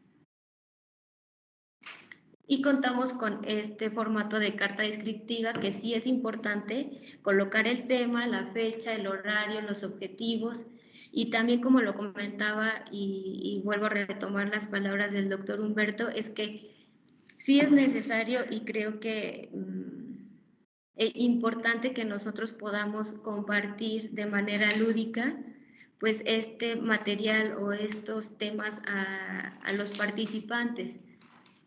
Y contamos con este formato de carta descriptiva que sí es importante colocar el tema, la fecha, el horario, los objetivos y también como lo comentaba y vuelvo a retomar las palabras del doctor Humberto, es que sí es necesario y creo que es importante que nosotros podamos compartir de manera lúdica pues este material o estos temas a los participantes,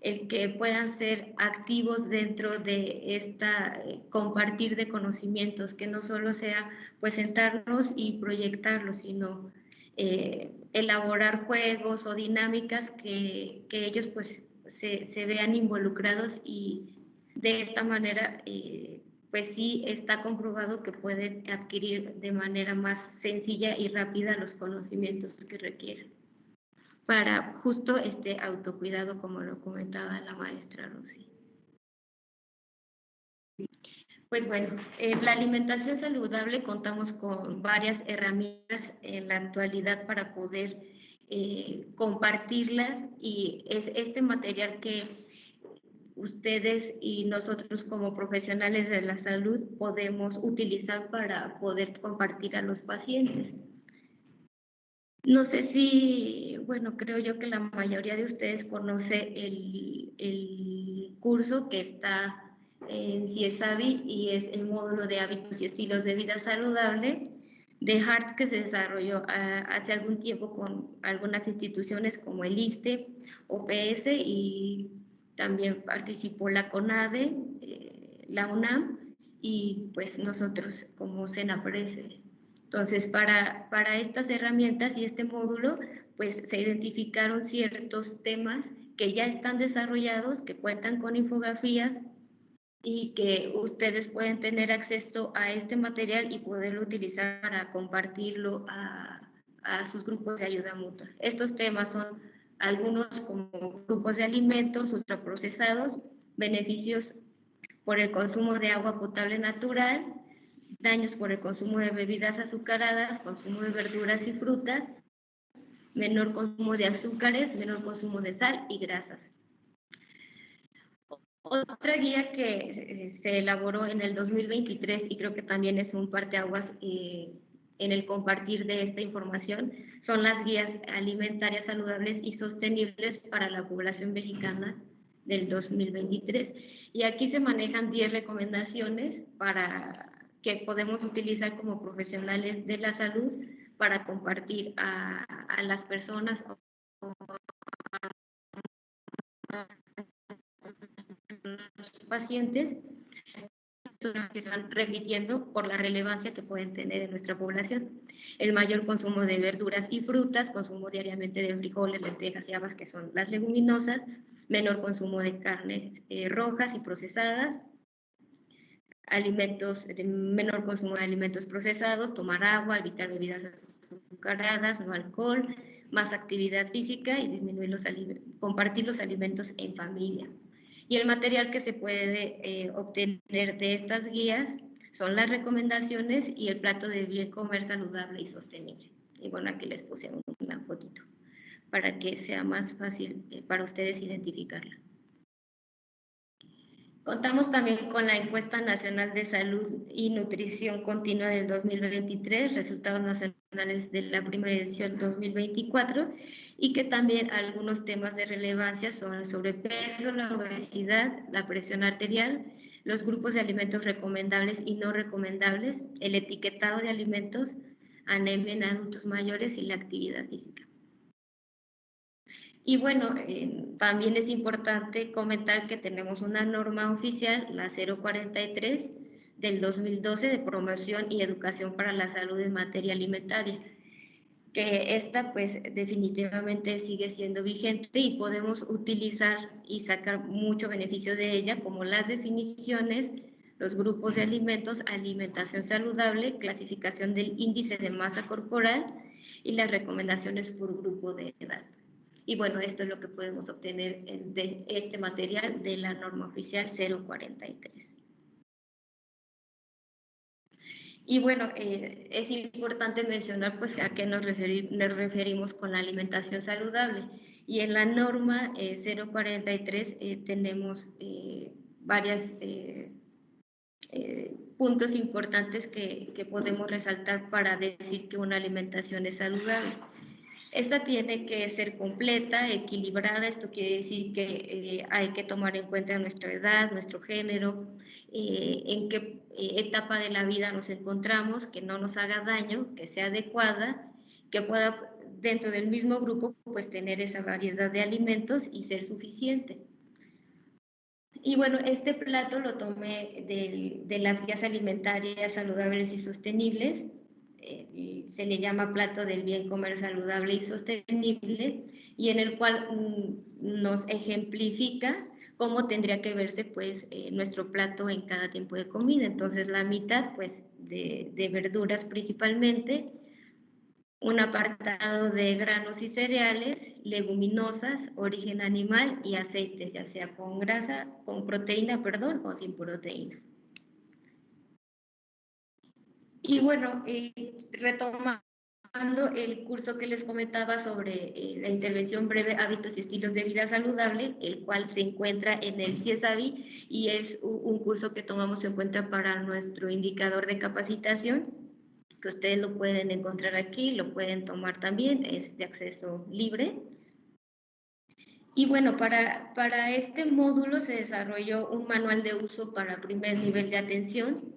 el que puedan ser activos dentro de esta compartir de conocimientos, que no solo sea pues sentarnos y proyectarlos, sino elaborar juegos o dinámicas que ellos pues se vean involucrados y de esta manera pues sí está comprobado que pueden adquirir de manera más sencilla y rápida los conocimientos que requieren para justo este autocuidado, como lo comentaba la maestra Rosy. Pues bueno, la alimentación saludable contamos con varias herramientas en la actualidad para poder compartirlas, y es este material que ustedes y nosotros como profesionales de la salud podemos utilizar para poder compartir a los pacientes. No sé si, bueno, creo yo que la mayoría de ustedes conoce el curso que está en CIESAVI, y es el módulo de hábitos y estilos de vida saludable de HARTS, que se desarrolló hace algún tiempo con algunas instituciones como el ISSSTE, OPS, y también participó la CONADE, la UNAM, y pues nosotros como SENAPRES. Entonces, para estas herramientas y este módulo, pues se identificaron ciertos temas que ya están desarrollados, que cuentan con infografías, y que ustedes pueden tener acceso a este material y poderlo utilizar para compartirlo a sus grupos de ayuda mutua. Estos temas son algunos como grupos de alimentos ultraprocesados, beneficios por el consumo de agua potable natural, daños por el consumo de bebidas azucaradas, consumo de verduras y frutas, menor consumo de azúcares, menor consumo de sal y grasas. Otra guía que se elaboró en el 2023, y creo que también es un parteaguas en el compartir de esta información, son las guías alimentarias saludables y sostenibles para la población mexicana del 2023. Y aquí se manejan 10 recomendaciones que podemos utilizar como profesionales de la salud para compartir a las personas pacientes que están repitiendo por la relevancia que pueden tener en nuestra población. El mayor consumo de verduras y frutas, consumo diariamente de frijoles, lentejas y habas, que son las leguminosas, menor consumo de carnes rojas y procesadas, menor consumo de alimentos procesados, tomar agua, evitar bebidas azucaradas, no alcohol, más actividad física y compartir los alimentos en familia. Y el material que se puede obtener de estas guías son las recomendaciones y el plato de bien comer saludable y sostenible. Y bueno, aquí les puse una fotito para que sea más fácil para ustedes identificarla. Contamos también con la Encuesta Nacional de Salud y Nutrición Continua del 2023, resultados nacionales de la primera edición 2024, y que también algunos temas de relevancia son el sobrepeso, la obesidad, la presión arterial, los grupos de alimentos recomendables y no recomendables, el etiquetado de alimentos, anemia en adultos mayores y la actividad física. Y bueno, también es importante comentar que tenemos una norma oficial, la 043 del 2012, de promoción y educación para la salud en materia alimentaria, que esta pues definitivamente sigue siendo vigente y podemos utilizar y sacar mucho beneficio de ella, como las definiciones, los grupos de alimentos, alimentación saludable, clasificación del índice de masa corporal y las recomendaciones por grupo de edad. Y bueno, esto es lo que podemos obtener de este material de la norma oficial 043. Y bueno, es importante mencionar pues a qué nos referimos con la alimentación saludable. Y en la norma 043 tenemos varios puntos importantes que podemos resaltar para decir que una alimentación es saludable. Esta tiene que ser completa, equilibrada. Esto quiere decir que hay que tomar en cuenta nuestra edad, nuestro género, en qué etapa de la vida nos encontramos, que no nos haga daño, que sea adecuada, que pueda dentro del mismo grupo pues tener esa variedad de alimentos y ser suficiente. Y bueno, este plato lo tomé de las guías alimentarias saludables y sostenibles. Se le llama plato del bien comer saludable y sostenible, y en el cual nos ejemplifica cómo tendría que verse pues nuestro plato en cada tiempo de comida. Entonces la mitad pues de verduras principalmente, un apartado de granos y cereales, leguminosas, origen animal y aceites, ya sea con grasa, con proteína, perdón, o sin proteína. Y bueno, retomando el curso que les comentaba sobre la intervención breve, hábitos y estilos de vida saludable, el cual se encuentra en el CIESAVI y es un curso que tomamos en cuenta para nuestro indicador de capacitación, que ustedes lo pueden encontrar aquí, lo pueden tomar también, es de acceso libre. Y bueno, para este módulo se desarrolló un manual de uso para primer nivel de atención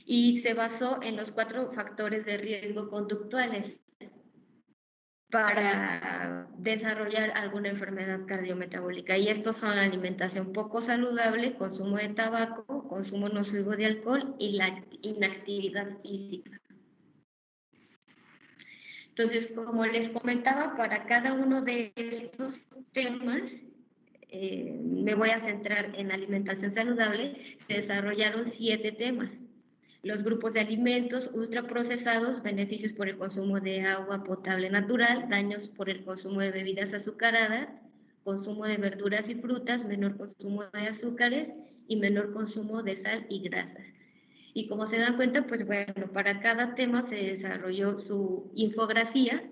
y se basó en los 4 factores de riesgo conductuales para desarrollar alguna enfermedad cardiometabólica. Y estos son la alimentación poco saludable, consumo de tabaco, consumo nocivo de alcohol y la inactividad física. Entonces, como les comentaba, para cada uno de estos temas, me voy a centrar en alimentación saludable, se desarrollaron 7 temas. Los grupos de alimentos ultraprocesados, beneficios por el consumo de agua potable natural, daños por el consumo de bebidas azucaradas, consumo de verduras y frutas, menor consumo de azúcares y menor consumo de sal y grasas. Y como se dan cuenta, pues bueno, para cada tema se desarrolló su infografía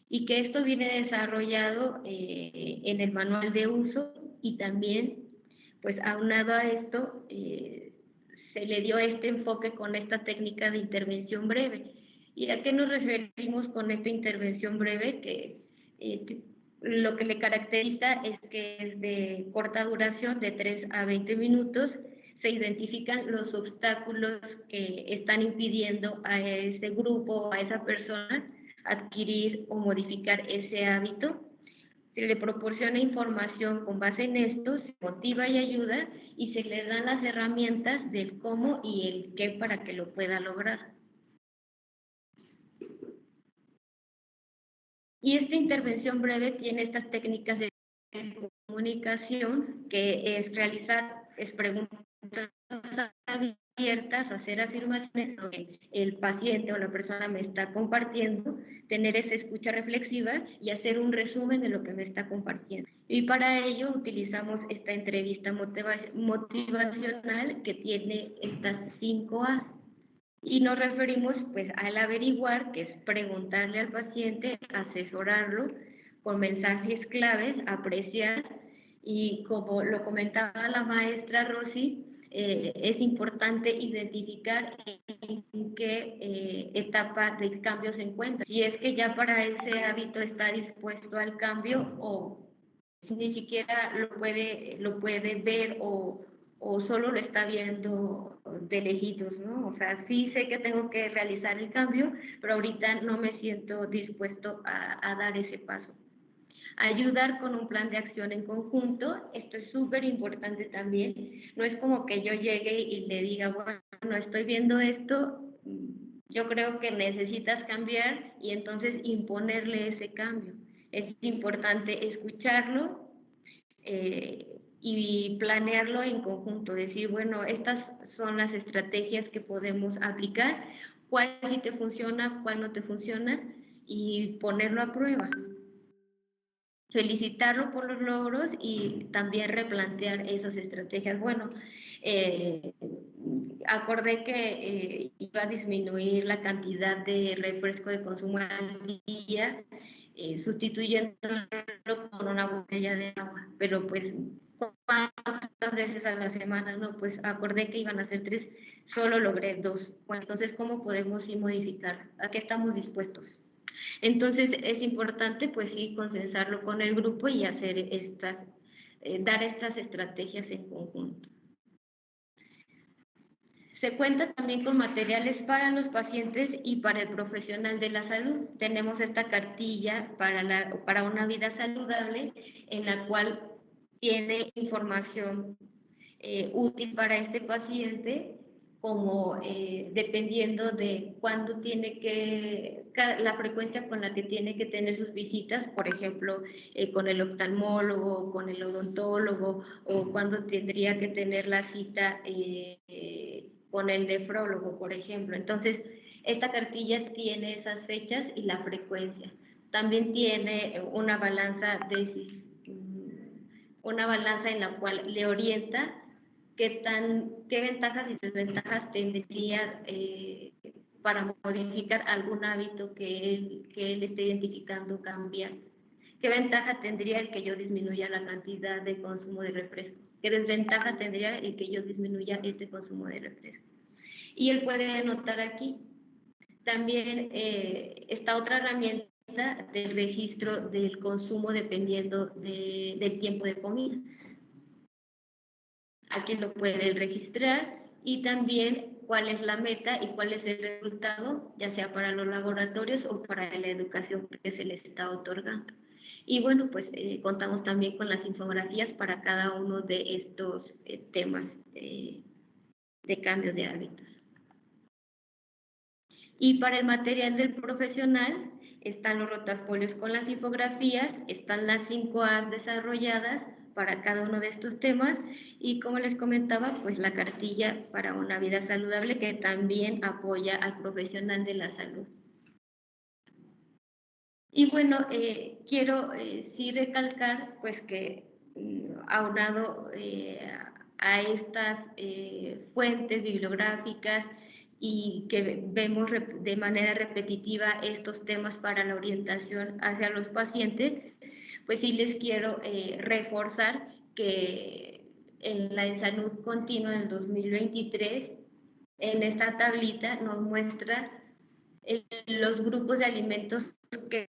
y que esto viene desarrollado en el manual de uso y también, pues aunado a esto, se le dio este enfoque con esta técnica de intervención breve. ¿Y a qué nos referimos con esta intervención breve? Que lo que le caracteriza es que es de corta duración, de 3 a 20 minutos, se identifican los obstáculos que están impidiendo a ese grupo, a esa persona, adquirir o modificar ese hábito. Se le proporciona información con base en esto, se motiva y ayuda y se le dan las herramientas del cómo y el qué para que lo pueda lograr. Y esta intervención breve tiene estas técnicas de comunicación, que es realizar preguntas abiertas, hacer afirmaciones sobre el paciente o la persona me está compartiendo, tener esa escucha reflexiva y hacer un resumen de lo que me está compartiendo. Y para ello utilizamos esta entrevista motivacional que tiene estas 5 A. Y nos referimos pues al averiguar, que es preguntarle al paciente, asesorarlo con mensajes claves, apreciar, y como lo comentaba la maestra Rosy, es importante identificar en qué etapa del cambio se encuentra. Si es que ya para ese hábito está dispuesto al cambio o ni siquiera lo puede ver o solo lo está viendo de lejitos, ¿no? O sea, sí sé que tengo que realizar el cambio, pero ahorita no me siento dispuesto a dar ese paso. Ayudar con un plan de acción en conjunto, esto es súper importante también. No es como que yo llegue y le diga, bueno, estoy viendo esto, yo creo que necesitas cambiar y entonces imponerle ese cambio. Es importante escucharlo y planearlo en conjunto, decir, bueno, estas son las estrategias que podemos aplicar, cuál sí te funciona, cuál no te funciona y ponerlo a prueba. Felicitarlo por los logros y también replantear esas estrategias. Bueno, acordé que iba a disminuir la cantidad de refresco de consumo al día, sustituyéndolo con una botella de agua, pero pues ¿cuántas veces a la semana? No, pues acordé que iban a ser 3, solo logré 2. Bueno, entonces, ¿cómo podemos sí modificar? ¿A qué estamos dispuestos? Entonces es importante pues sí consensarlo con el grupo y hacer dar estas estrategias en conjunto. Se cuenta también con materiales para los pacientes y para el profesional de la salud. Tenemos esta cartilla para una vida saludable en la cual tiene información útil para este paciente, como dependiendo de cuándo tiene que la frecuencia con la que tiene que tener sus visitas, por ejemplo, con el oftalmólogo, con el odontólogo, o cuando tendría que tener la cita con el nefrólogo, por ejemplo. Entonces, esta cartilla tiene esas fechas y la frecuencia. También tiene una balanza en la cual le orienta qué ventajas y desventajas tendría para modificar algún hábito que él esté identificando cambiar. ¿Qué ventaja tendría el que yo disminuya la cantidad de consumo de refresco? ¿Qué desventaja tendría el que yo disminuya este consumo de refresco? Y él puede anotar aquí. También está otra herramienta del registro del consumo dependiendo del tiempo de comida. Aquí lo puede registrar y también cuál es la meta y cuál es el resultado, ya sea para los laboratorios o para la educación que se les está otorgando. Y bueno, pues contamos también con las infografías para cada uno de estos temas de cambios de hábitos. Y para el material del profesional están los rotafolios con las infografías, están las 5 A's desarrolladas para cada uno de estos temas y, como les comentaba, pues la cartilla para una vida saludable que también apoya al profesional de la salud. Y bueno, quiero sí recalcar pues que aunado a estas fuentes bibliográficas y que vemos de manera repetitiva estos temas para la orientación hacia los pacientes, pues sí les quiero reforzar que en la salud continua del 2023, en esta tablita nos muestra los grupos de alimentos que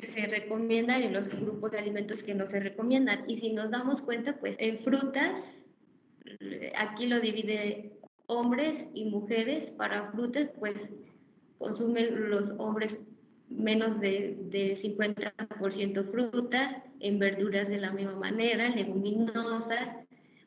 se recomiendan y los grupos de alimentos que no se recomiendan. Y si nos damos cuenta, pues en frutas, aquí lo divide hombres y mujeres. Para frutas, pues consumen los hombres menos de 50% frutas, en verduras de la misma manera, leguminosas,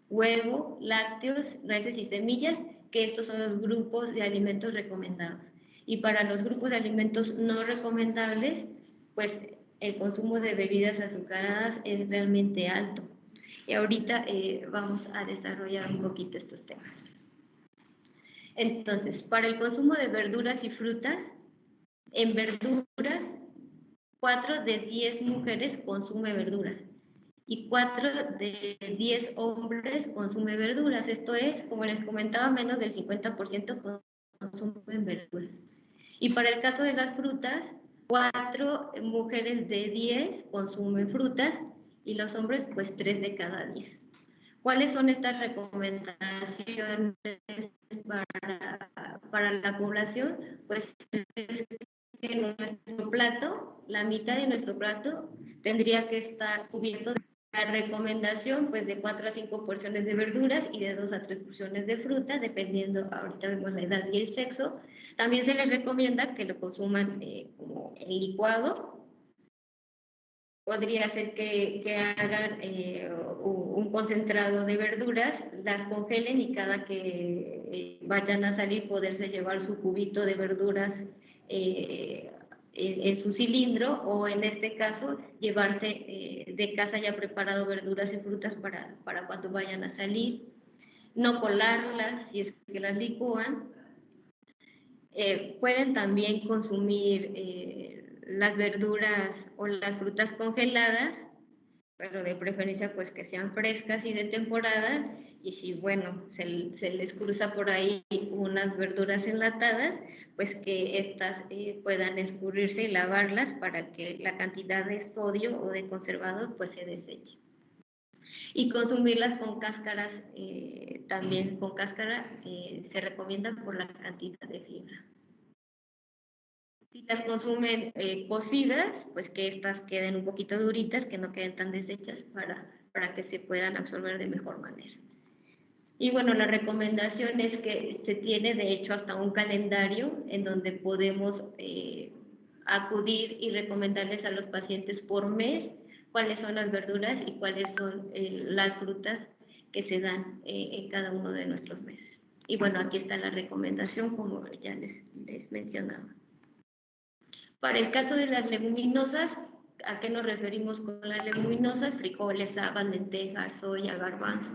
huevo, lácteos, nueces y semillas, que estos son los grupos de alimentos recomendados. Y para los grupos de alimentos no recomendables, pues el consumo de bebidas azucaradas es realmente alto. Y ahorita vamos a desarrollar un poquito estos temas. Entonces, para el consumo de verduras y frutas, en verduras, 4 de 10 mujeres consume verduras y 4 de 10 hombres consume verduras. Esto es, como les comentaba, menos del 50% consumen verduras. Y para el caso de las frutas, 4 mujeres de 10 consumen frutas y los hombres, pues 3 de cada 10. ¿Cuáles son estas recomendaciones para la población? Pues es que nuestro plato, la mitad de nuestro plato, tendría que estar cubierto de la recomendación, pues de 4 a 5 porciones de verduras y de 2 a 3 porciones de fruta, dependiendo, ahorita vemos la edad y el sexo. También se les recomienda que lo consuman como en licuado. Podría ser que hagan un concentrado de verduras, las congelen y cada que vayan a salir poderse llevar su cubito de verduras en su cilindro, o en este caso llevarse de casa ya preparado verduras y frutas para cuando vayan a salir. No colarlas si es que las licúan. Pueden también consumir las verduras o las frutas congeladas, pero de preferencia pues que sean frescas y de temporada, y si bueno, se les cruza por ahí unas verduras enlatadas, pues que estas puedan escurrirse y lavarlas para que la cantidad de sodio o de conservador pues se deseche. Y consumirlas con cáscaras, también con cáscara se recomienda por la cantidad de fibra. Si las consumen cocidas, pues que estas queden un poquito duritas, que no queden tan deshechas para que se puedan absorber de mejor manera. Y bueno, la recomendación es que se tiene de hecho hasta un calendario en donde podemos acudir y recomendarles a los pacientes por mes cuáles son las verduras y cuáles son las frutas que se dan en cada uno de nuestros meses. Y bueno, aquí está la recomendación, como ya les mencionaba. Para el caso de las leguminosas, ¿a qué nos referimos con las leguminosas? Frijoles, habas, lentejas, soya, garbanzo.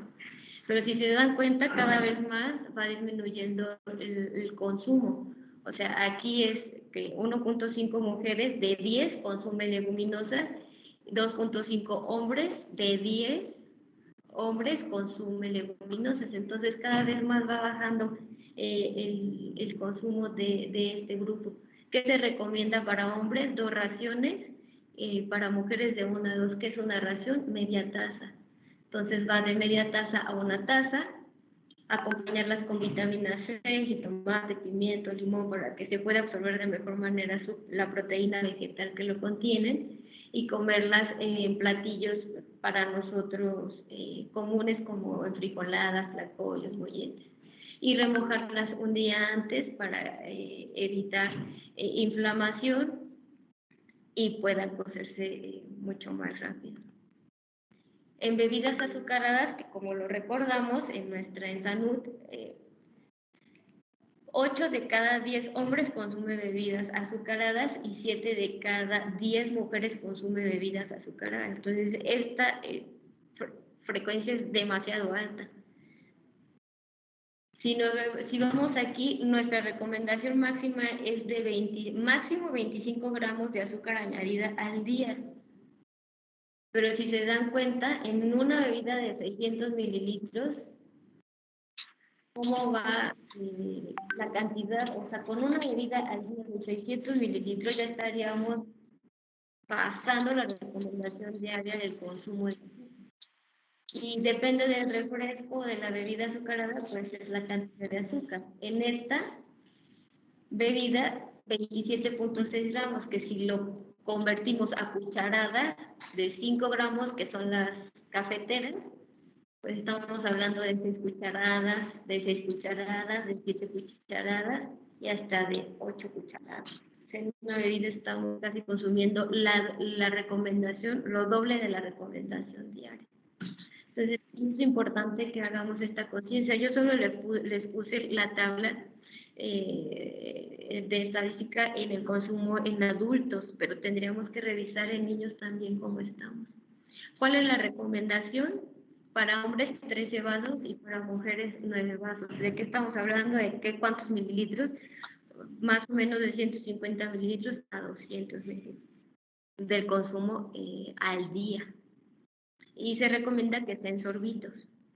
Pero si se dan cuenta, cada vez más va disminuyendo el consumo. O sea, aquí es que 1.5 mujeres de 10 consumen leguminosas, 2.5 hombres de 10 hombres consumen leguminosas. Entonces, cada vez más va bajando el consumo de este grupo. ¿Qué se recomienda para hombres? 2 raciones, para mujeres de 1 a 2, que es una ración, media taza. Entonces va de media taza a 1 taza, acompañarlas con vitamina C, jitomate, pimiento, limón, para que se pueda absorber de mejor manera la proteína vegetal que lo contienen, y comerlas en platillos para nosotros comunes como enfrijoladas, tlacoyos, molletes, y remojarlas un día antes para evitar inflamación y puedan cocerse mucho más rápido. En bebidas azucaradas, que como lo recordamos en nuestra En Salud, 8 de cada 10 hombres consumen bebidas azucaradas y 7 de cada 10 mujeres consumen bebidas azucaradas. Entonces, esta frecuencia es demasiado alta. Si vamos aquí, nuestra recomendación máxima es de máximo 25 gramos de azúcar añadida al día. Pero si se dan cuenta, en una bebida de 600 mililitros, ¿cómo va la cantidad? O sea, con una bebida al día de 600 mililitros ya estaríamos pasando la recomendación diaria del consumo de azúcar. Y depende del refresco o de la bebida azucarada, pues es la cantidad de azúcar. En esta bebida, 27.6 gramos, que si lo convertimos a cucharadas de 5 gramos, que son las cafeteras, pues estamos hablando de 6 cucharadas, de 6 cucharadas, de 7 cucharadas y hasta de 8 cucharadas. En una bebida estamos casi consumiendo la recomendación, lo doble de la recomendación diaria. Entonces, es importante que hagamos esta conciencia. Yo solo les puse la tabla de estadística en el consumo en adultos, pero tendríamos que revisar en niños también cómo estamos. ¿Cuál es la recomendación? Para hombres 13 vasos y para mujeres 9 vasos. ¿De qué estamos hablando? ¿De qué cuántos mililitros? Más o menos de 150 mililitros a 200 mililitros del consumo al día. Y se recomienda que estén sorbitos,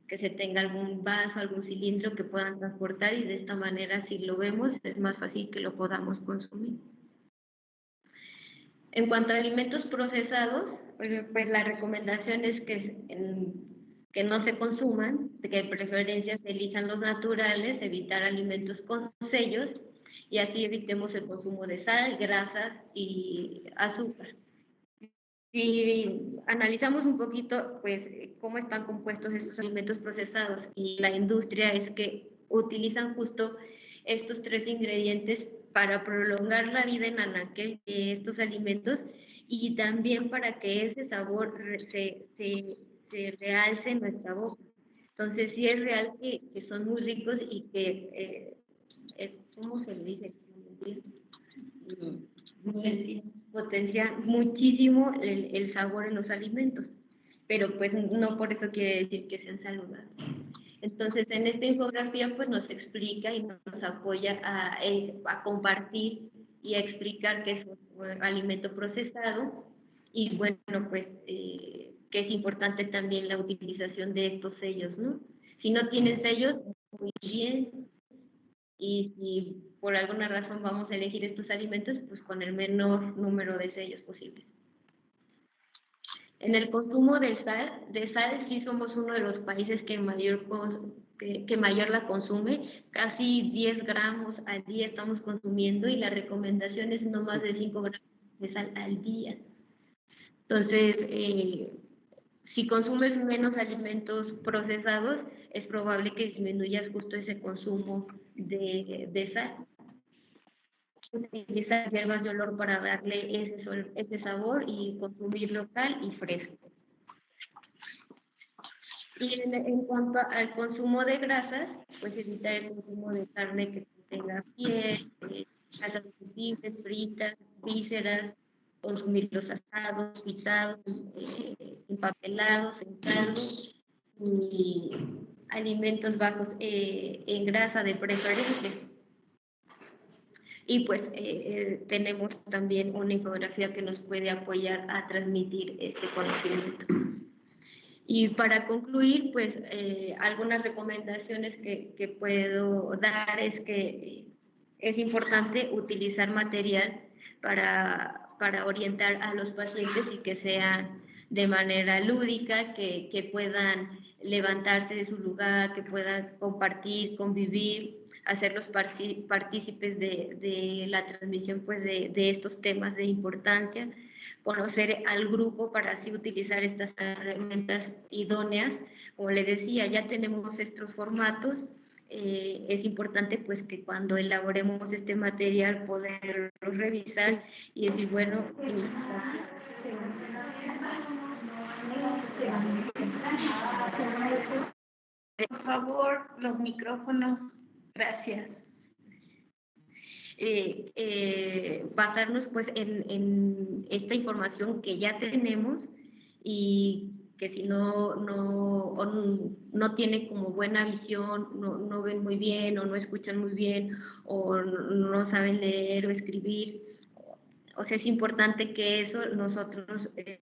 que se tenga algún vaso, algún cilindro que puedan transportar, y de esta manera, si lo vemos, es más fácil que lo podamos consumir. En cuanto a alimentos procesados, pues la recomendación es que no se consuman, que de preferencia se elijan los naturales, evitar alimentos con sellos, y así evitemos el consumo de sal, grasas y azúcar. Si analizamos un poquito, pues, cómo están compuestos estos alimentos procesados, y la industria es que utilizan justo estos 3 ingredientes para prolongar la vida en anaquel de estos alimentos, y también para que ese sabor se realce en nuestra boca. Entonces, sí es real que son muy ricos y que, ¿cómo se le dice? Potencia muchísimo el sabor en los alimentos, pero pues no por eso quiere decir que sean saludables. Entonces, en esta infografía pues nos explica y nos apoya a compartir y a explicar qué es un alimento procesado, y bueno, pues que es importante también la utilización de estos sellos, ¿no? Si no tienen sellos, muy bien, y si por alguna razón vamos a elegir estos alimentos, pues con el menor número de sellos posibles. En el consumo de sal sí somos uno de los países que mayor la consume, casi 10 gramos al día estamos consumiendo, y la recomendación es no más de 5 gramos de sal al día. Entonces, si consumes menos alimentos procesados, es probable que disminuyas justo ese consumo de sal. Utilizar hierbas de olor para darle ese sabor, y consumir local y fresco. Y en cuanto al consumo de grasas, pues evitar el consumo de carne que tenga piel, grasas comestibles, fritas, vísceras, consumirlos asados, guisados, empapelados, en caldo, y alimentos bajos en grasa de preferencia. Y pues tenemos también una infografía que nos puede apoyar a transmitir este conocimiento. Y para concluir, pues algunas recomendaciones que puedo dar es que es importante utilizar material para orientar a los pacientes y que sea de manera lúdica, que puedan levantarse de su lugar, que puedan compartir, convivir, hacerlos partícipes de la transmisión pues, de estos temas de importancia, conocer al grupo para así utilizar estas herramientas idóneas. Como les decía, ya tenemos estos formatos. Es importante pues que cuando elaboremos este material poderlo revisar y decir, bueno, por favor, los micrófonos, gracias. Basarnos pues en esta información que ya tenemos y que si no tiene como buena visión, no ven muy bien o no escuchan muy bien o no saben leer o escribir. O sea, es importante que eso nosotros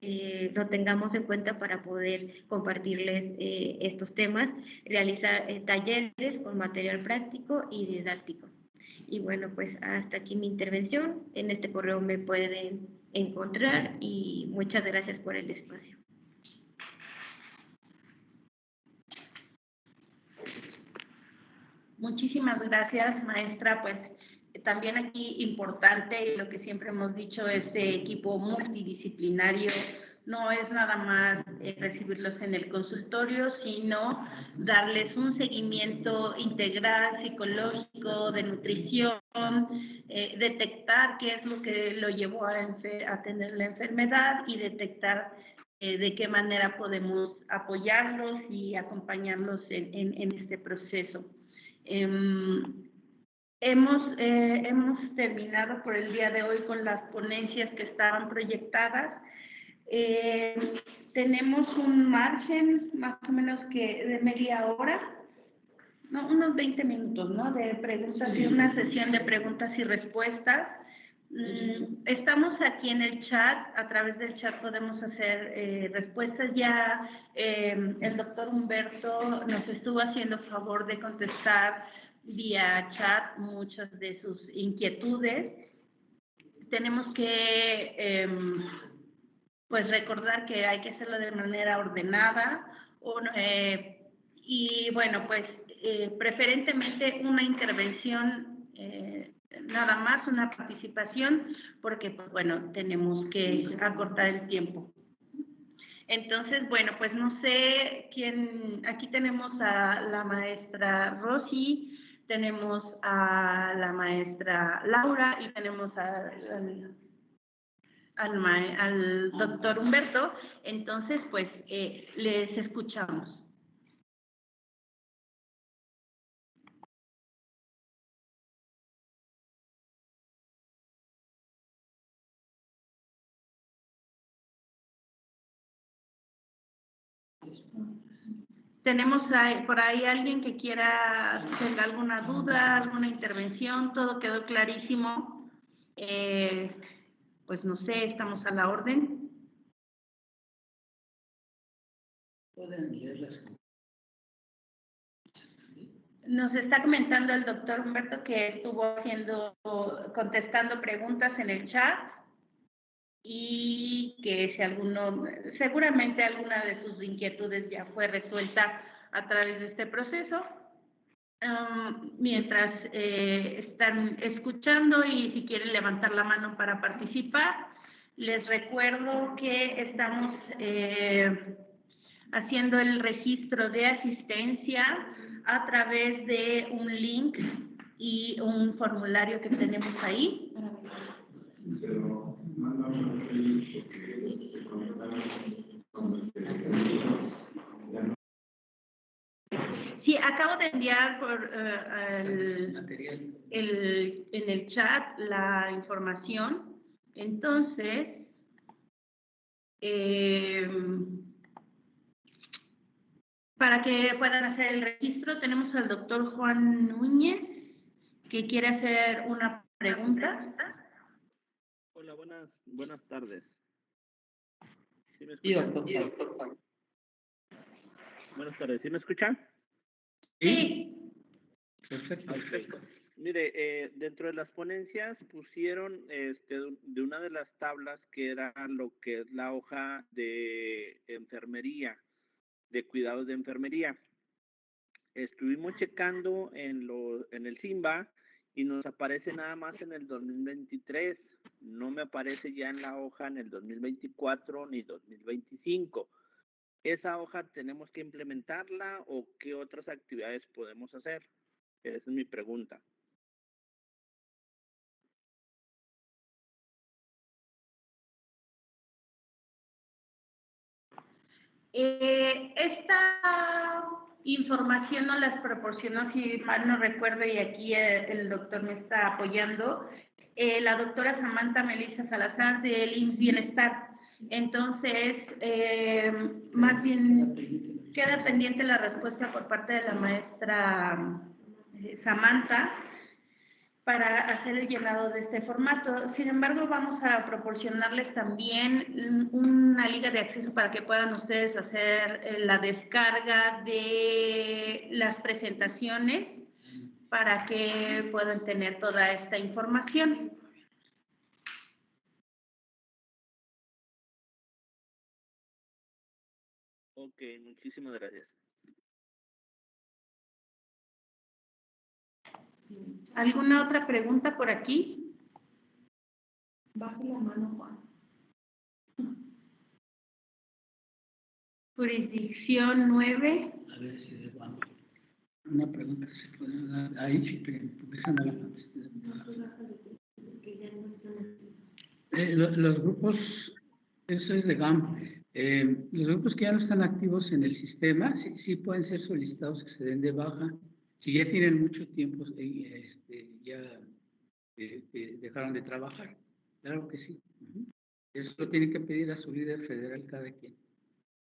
lo tengamos en cuenta para poder compartirles estos temas, realizar talleres con material práctico y didáctico. Y bueno, pues hasta aquí mi intervención. En este correo me pueden encontrar y muchas gracias por el espacio. Muchísimas gracias, maestra. Pues también aquí importante, y lo que siempre hemos dicho, este equipo multidisciplinario no es nada más recibirlos en el consultorio, sino darles un seguimiento integral, psicológico, de nutrición, detectar qué es lo que lo llevó a tener la enfermedad y detectar de qué manera podemos apoyarlos y acompañarlos en este proceso. Hemos terminado por el día de hoy con las ponencias que estaban proyectadas. Tenemos un margen más o menos que de media hora, no, unos 20 minutos, ¿no? De preguntas y una sesión de preguntas y respuestas. Estamos aquí en el chat, a través del chat podemos hacer respuestas. Ya el doctor Humberto nos estuvo haciendo favor de contestar vía chat muchas de sus inquietudes. Tenemos que pues recordar que hay que hacerlo de manera ordenada y bueno, pues preferentemente una intervención, nada más una participación, porque pues bueno, tenemos que acortar el tiempo. Entonces, bueno, pues no sé quién, aquí tenemos a la maestra Rosy, tenemos a la maestra Laura y tenemos al doctor Humberto. Entonces, pues les escuchamos. ¿Tenemos por ahí alguien que quiera hacer alguna duda, alguna intervención? Todo quedó clarísimo. Pues no sé, estamos a la orden. ¿Pueden leerlas? Nos está comentando el doctor Humberto que estuvo contestando preguntas en el chat y que seguramente alguna de sus inquietudes ya fue resuelta a través de este proceso. Mientras están escuchando y si quieren levantar la mano para participar, les recuerdo que estamos haciendo el registro de asistencia a través de un link y un formulario que tenemos ahí. Sí, Acabo de enviar en el chat la información. Entonces, para que puedan hacer el registro, tenemos al doctor Juan Núñez, que quiere hacer una pregunta. Hola, buenas tardes. ¿Sí me Sí, escuchan? doctor. Buenas tardes, ¿sí me escuchan? Sí. Perfecto. Mire, dentro de las ponencias pusieron de una de las tablas que era lo que es la hoja de enfermería, de cuidados de enfermería. Estuvimos checando en el SIMBA y nos aparece nada más en el 2023. No me aparece ya en la hoja en el 2024 ni 2025. ¿Esa hoja tenemos que implementarla o qué otras actividades podemos hacer? Esa es mi pregunta. Esta información nos las proporcionó, si mal no recuerdo, y aquí el doctor me está apoyando, la doctora Samantha Melissa Salazar del IMSS Bienestar. Entonces, más bien queda pendiente la respuesta por parte de la maestra Samantha para hacer el llenado de este formato. Sin embargo, vamos a proporcionarles también una liga de acceso para que puedan ustedes hacer la descarga de las presentaciones para que puedan tener toda esta información. Ok, muchísimas gracias. ¿Alguna otra pregunta por aquí? Baje la mano, Juan. Jurisdicción 9. A ver si de Juan. Una pregunta que se puede dar ahí, déjame la los grupos, eso es de GAM. Los grupos que ya no están activos en el sistema, sí pueden ser solicitados que se den de baja. Si ya tienen mucho tiempo, ya dejaron de trabajar. Claro que sí. Eso lo tienen que pedir a su líder federal cada quien.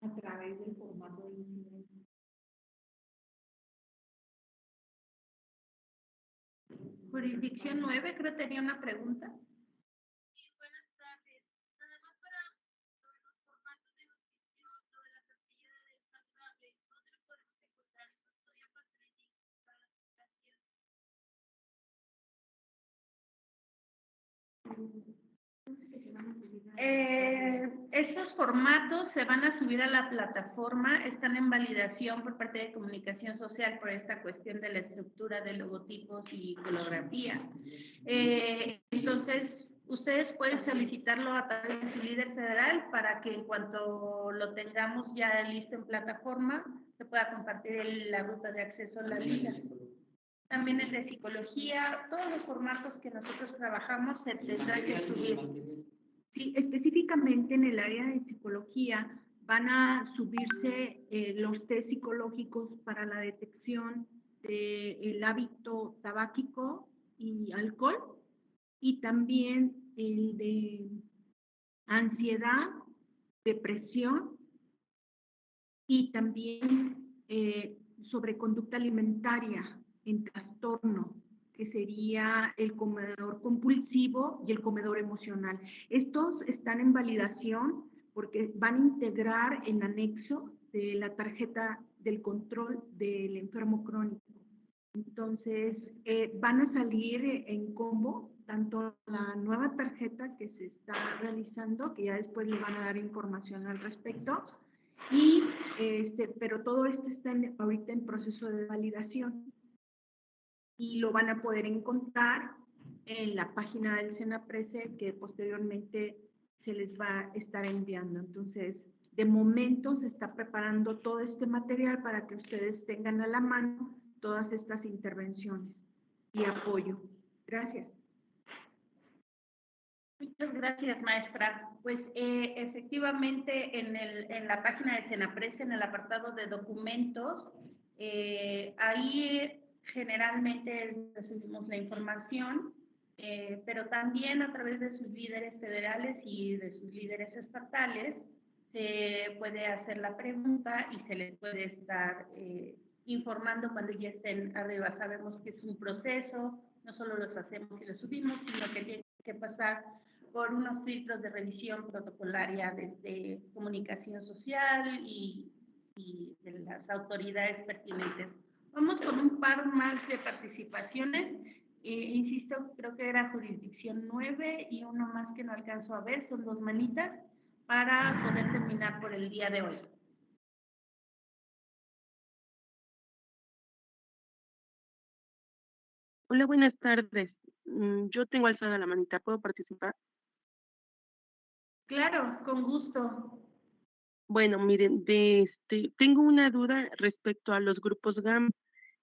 A través del formato de incidencia. Jurisdicción 9, creo que tenía una pregunta. Estos formatos se van a subir a la plataforma, están en validación por parte de Comunicación Social por esta cuestión de la estructura de logotipos y iconografía. Entonces, ustedes pueden solicitarlo a través de su líder federal para que en cuanto lo tengamos ya listo en plataforma, se pueda compartir la ruta de acceso a la liga. También es de psicología, todos los formatos que nosotros trabajamos se tendrán que subir. Sí, específicamente en el área de psicología van a subirse los test psicológicos para la detección del hábito tabáquico y alcohol, y también el de ansiedad, depresión, y también sobre conducta alimentaria en trastorno, que sería el comedor compulsivo y el comedor emocional. Estos están en validación porque van a integrar en anexo de la tarjeta del control del enfermo crónico. Entonces, van a salir en combo tanto la nueva tarjeta que se está realizando, que ya después le van a dar información al respecto, y pero todo esto está ahorita en proceso de validación y lo van a poder encontrar en la página del SENAPRESE, que posteriormente se les va a estar enviando. Entonces, de momento se está preparando todo este material para que ustedes tengan a la mano todas estas intervenciones y apoyo. Gracias. Muchas gracias, maestra. Pues efectivamente en la página de SENAPRESE, en el apartado de documentos, Ahí generalmente recibimos la información, pero también a través de sus líderes federales y de sus líderes estatales se puede hacer la pregunta y se les puede estar informando cuando ya estén arriba. Sabemos que es un proceso, no solo los hacemos y los subimos, sino que tiene que pasar por unos filtros de revisión protocolaria desde comunicación social y de las autoridades pertinentes. Vamos con un par más de participaciones. Insisto, creo que era jurisdicción 9 y uno más que no alcanzo a ver, son 2 manitas, para poder terminar por el día de hoy. Hola, buenas tardes. Yo tengo alzada la manita, ¿puedo participar? Claro, con gusto. Bueno, miren, tengo una duda respecto a los grupos GAM.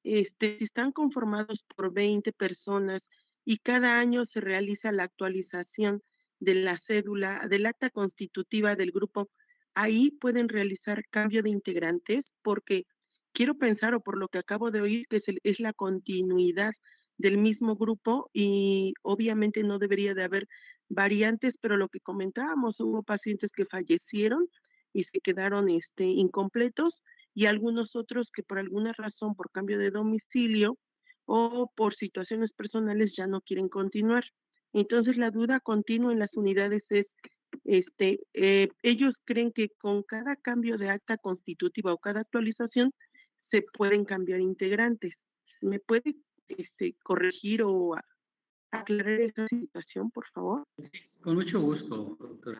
Si están conformados por 20 personas y cada año se realiza la actualización de la cédula, del acta constitutiva del grupo, ahí pueden realizar cambio de integrantes, porque quiero pensar, o por lo que acabo de oír, que es la continuidad del mismo grupo y obviamente no debería de haber variantes, pero lo que comentábamos, hubo pacientes que fallecieron y se quedaron incompletos, y algunos otros que por alguna razón, por cambio de domicilio o por situaciones personales, ya no quieren continuar. Entonces la duda continua en las unidades es, ellos creen que con cada cambio de acta constitutiva o cada actualización se pueden cambiar integrantes. ¿Me puede corregir o aclarar esa situación, por favor? Con mucho gusto, doctora.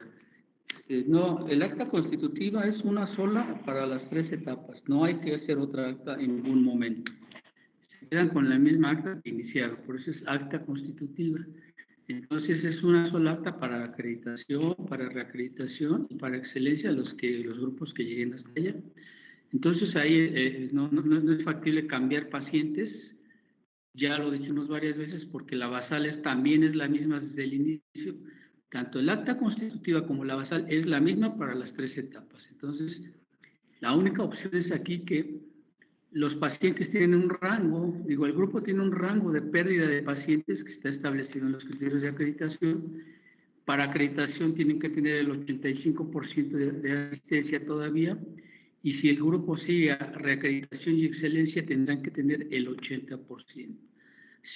No, el acta constitutiva es una sola para las 3 etapas. No hay que hacer otra acta en ningún momento. Se quedan con la misma acta que iniciaron, por eso es acta constitutiva. Entonces es una sola acta para acreditación, para reacreditación y para excelencia los grupos que lleguen hasta allá. Entonces ahí no es factible cambiar pacientes. Ya lo dijimos varias veces, porque la basal también es la misma desde el inicio. Tanto el acta constitutiva como la basal es la misma para las 3 etapas. Entonces, la única opción es aquí que los pacientes tienen un rango, el grupo tiene un rango de pérdida de pacientes que está establecido en los criterios de acreditación. Para acreditación tienen que tener el 85% de asistencia todavía, y si el grupo sigue a reacreditación y excelencia tendrán que tener el 80%.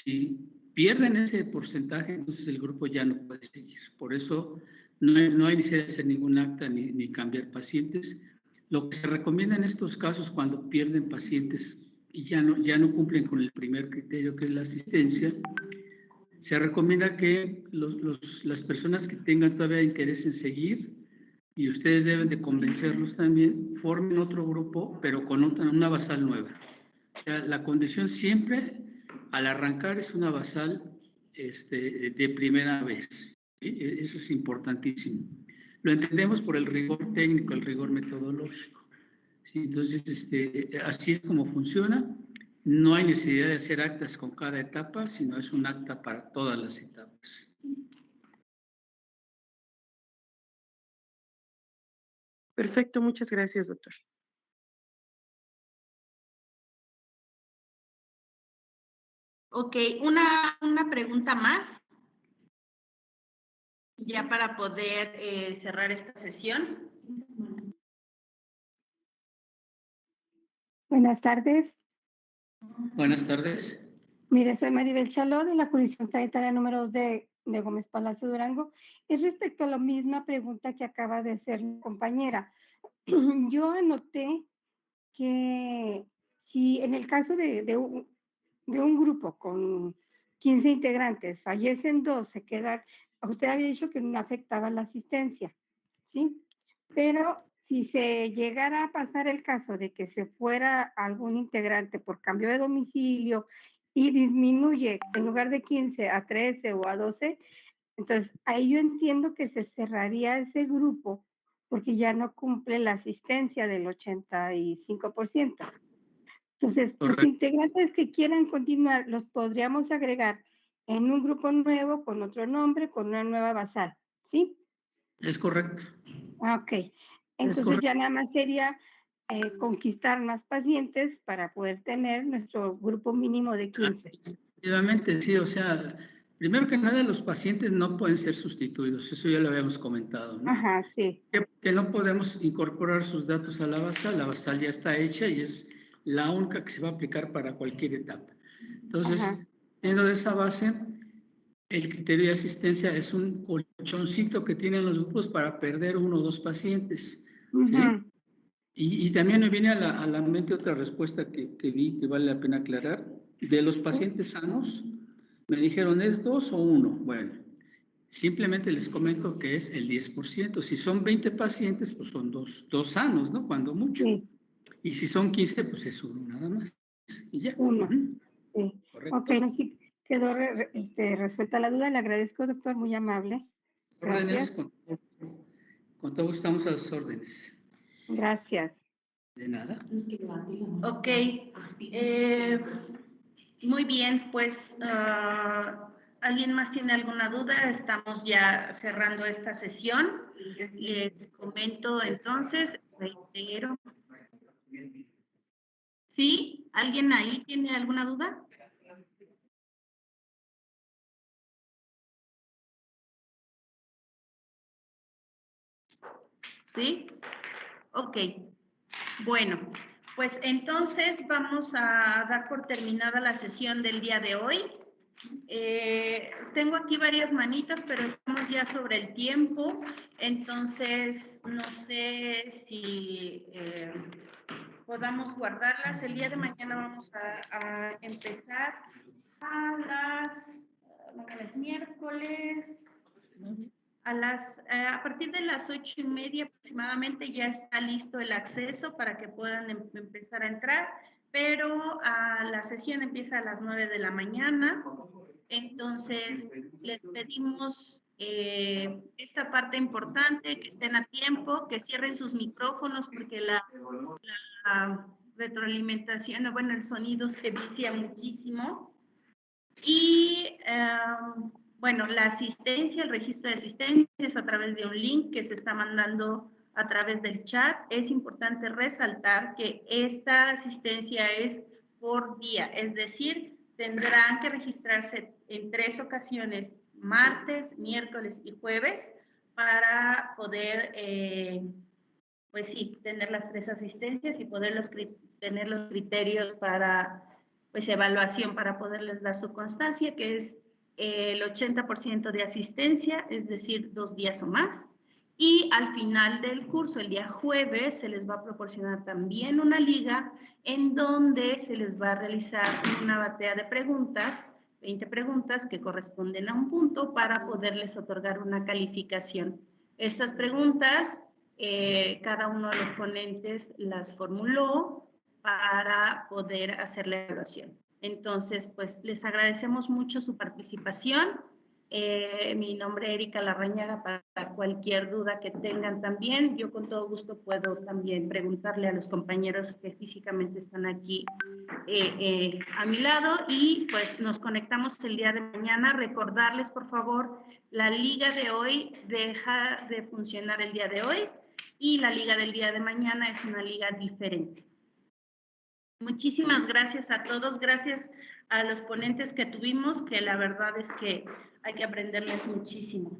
Si pierden ese porcentaje, entonces el grupo ya no puede seguir. Por eso no hay necesidad de hacer ningún acta ni cambiar pacientes. Lo que se recomienda en estos casos, cuando pierden pacientes y ya no cumplen con el primer criterio, que es la asistencia, se recomienda que las personas que tengan todavía interés en seguir, y ustedes deben de convencerlos también, formen otro grupo, pero con una basal nueva. O sea, la condición siempre al arrancar es una basal de primera vez. ¿Sí? Eso es importantísimo. Lo entendemos por el rigor técnico, el rigor metodológico. ¿Sí? Entonces, así es como funciona. No hay necesidad de hacer actas con cada etapa, sino es un acta para todas las etapas. Perfecto, muchas gracias, doctor. Ok, una pregunta más, ya para poder cerrar esta sesión. Buenas tardes. Buenas tardes. Mire, soy Maribel Chaló, de la Jurisdicción Sanitaria número 2 de Gómez Palacio Durango. Y respecto a la misma pregunta que acaba de hacer mi compañera, yo anoté que si en el caso de un grupo con 15 integrantes, fallecen 2, se quedan, usted había dicho que no afectaba la asistencia, ¿sí? Pero si se llegara a pasar el caso de que se fuera algún integrante por cambio de domicilio y disminuye en lugar de 15 a 13 o a 12, entonces ahí yo entiendo que se cerraría ese grupo porque ya no cumple la asistencia del 85%. Entonces, los integrantes que quieran continuar los podríamos agregar en un grupo nuevo, con otro nombre, con una nueva basal, ¿sí? Es correcto. Ok. Entonces ya nada más sería conquistar más pacientes para poder tener nuestro grupo mínimo de 15. Efectivamente, sí, o sea, primero que nada los pacientes no pueden ser sustituidos, eso ya lo habíamos comentado, ¿no? Ajá, sí. Que no podemos incorporar sus datos a la basal ya está hecha y es la única que se va a aplicar para cualquier etapa. Entonces, Ajá. teniendo de esa base, el criterio de asistencia es un colchoncito que tienen los grupos para perder 1 o 2 pacientes, ¿sí? Ujú. Y también me viene a la mente otra respuesta que vi que vale la pena aclarar. De los pacientes sanos, me dijeron, ¿es 2 o 1? Bueno, simplemente les comento que es el 10%. Si son 20 pacientes, pues son dos sanos, ¿no? Cuando mucho. Sí. Y si son 15, pues es 1 nada más. Y ya. 1. Sí. Correcto. Ok, no, sí, quedó resuelta la duda. Le agradezco, doctor, muy amable. Órdenes, Gracias. con todo estamos a sus órdenes. Gracias. De nada. Ok. Muy bien, pues, ¿alguien más tiene alguna duda? Estamos ya cerrando esta sesión. Les comento entonces, reitero. ¿Sí? ¿Alguien ahí tiene alguna duda? ¿Sí? Ok. Bueno, pues entonces vamos a dar por terminada la sesión del día de hoy. Tengo aquí varias manitas, pero estamos ya sobre el tiempo, entonces no sé si podamos guardarlas. El día de mañana vamos a empezar a las, mañana es miércoles, a partir de las 8:30 aproximadamente ya está listo el acceso para que puedan empezar a entrar, pero la sesión empieza a las 9 de la mañana. Entonces, les pedimos esta parte importante, que estén a tiempo, que cierren sus micrófonos porque la retroalimentación, bueno, el sonido se vicia muchísimo. Y bueno, la asistencia, el registro de asistencia es a través de un link que se está mandando a través del chat. Es importante resaltar que esta asistencia es por día, es decir, tendrán que registrarse en 3 ocasiones, martes, miércoles y jueves, para poder, pues sí, tener las 3 asistencias y poder tener los criterios para, pues, evaluación para poderles dar su constancia, que es el 80% de asistencia, es decir, 2 días o más. Y al final del curso, el día jueves, se les va a proporcionar también una liga en donde se les va a realizar una batea de preguntas, 20 preguntas que corresponden a un punto para poderles otorgar una calificación. Estas preguntas, cada uno de los ponentes las formuló para poder hacer la evaluación. Entonces, pues les agradecemos mucho su participación. Mi nombre es Erika Larrañaga, para cualquier duda que tengan también. Yo con todo gusto puedo también preguntarle a los compañeros que físicamente están aquí a mi lado, y pues nos conectamos el día de mañana. Recordarles, por favor, la liga de hoy deja de funcionar el día de hoy y la liga del día de mañana es una liga diferente. Muchísimas gracias a todos, gracias a los ponentes que tuvimos, que la verdad es que hay que aprenderles muchísimo.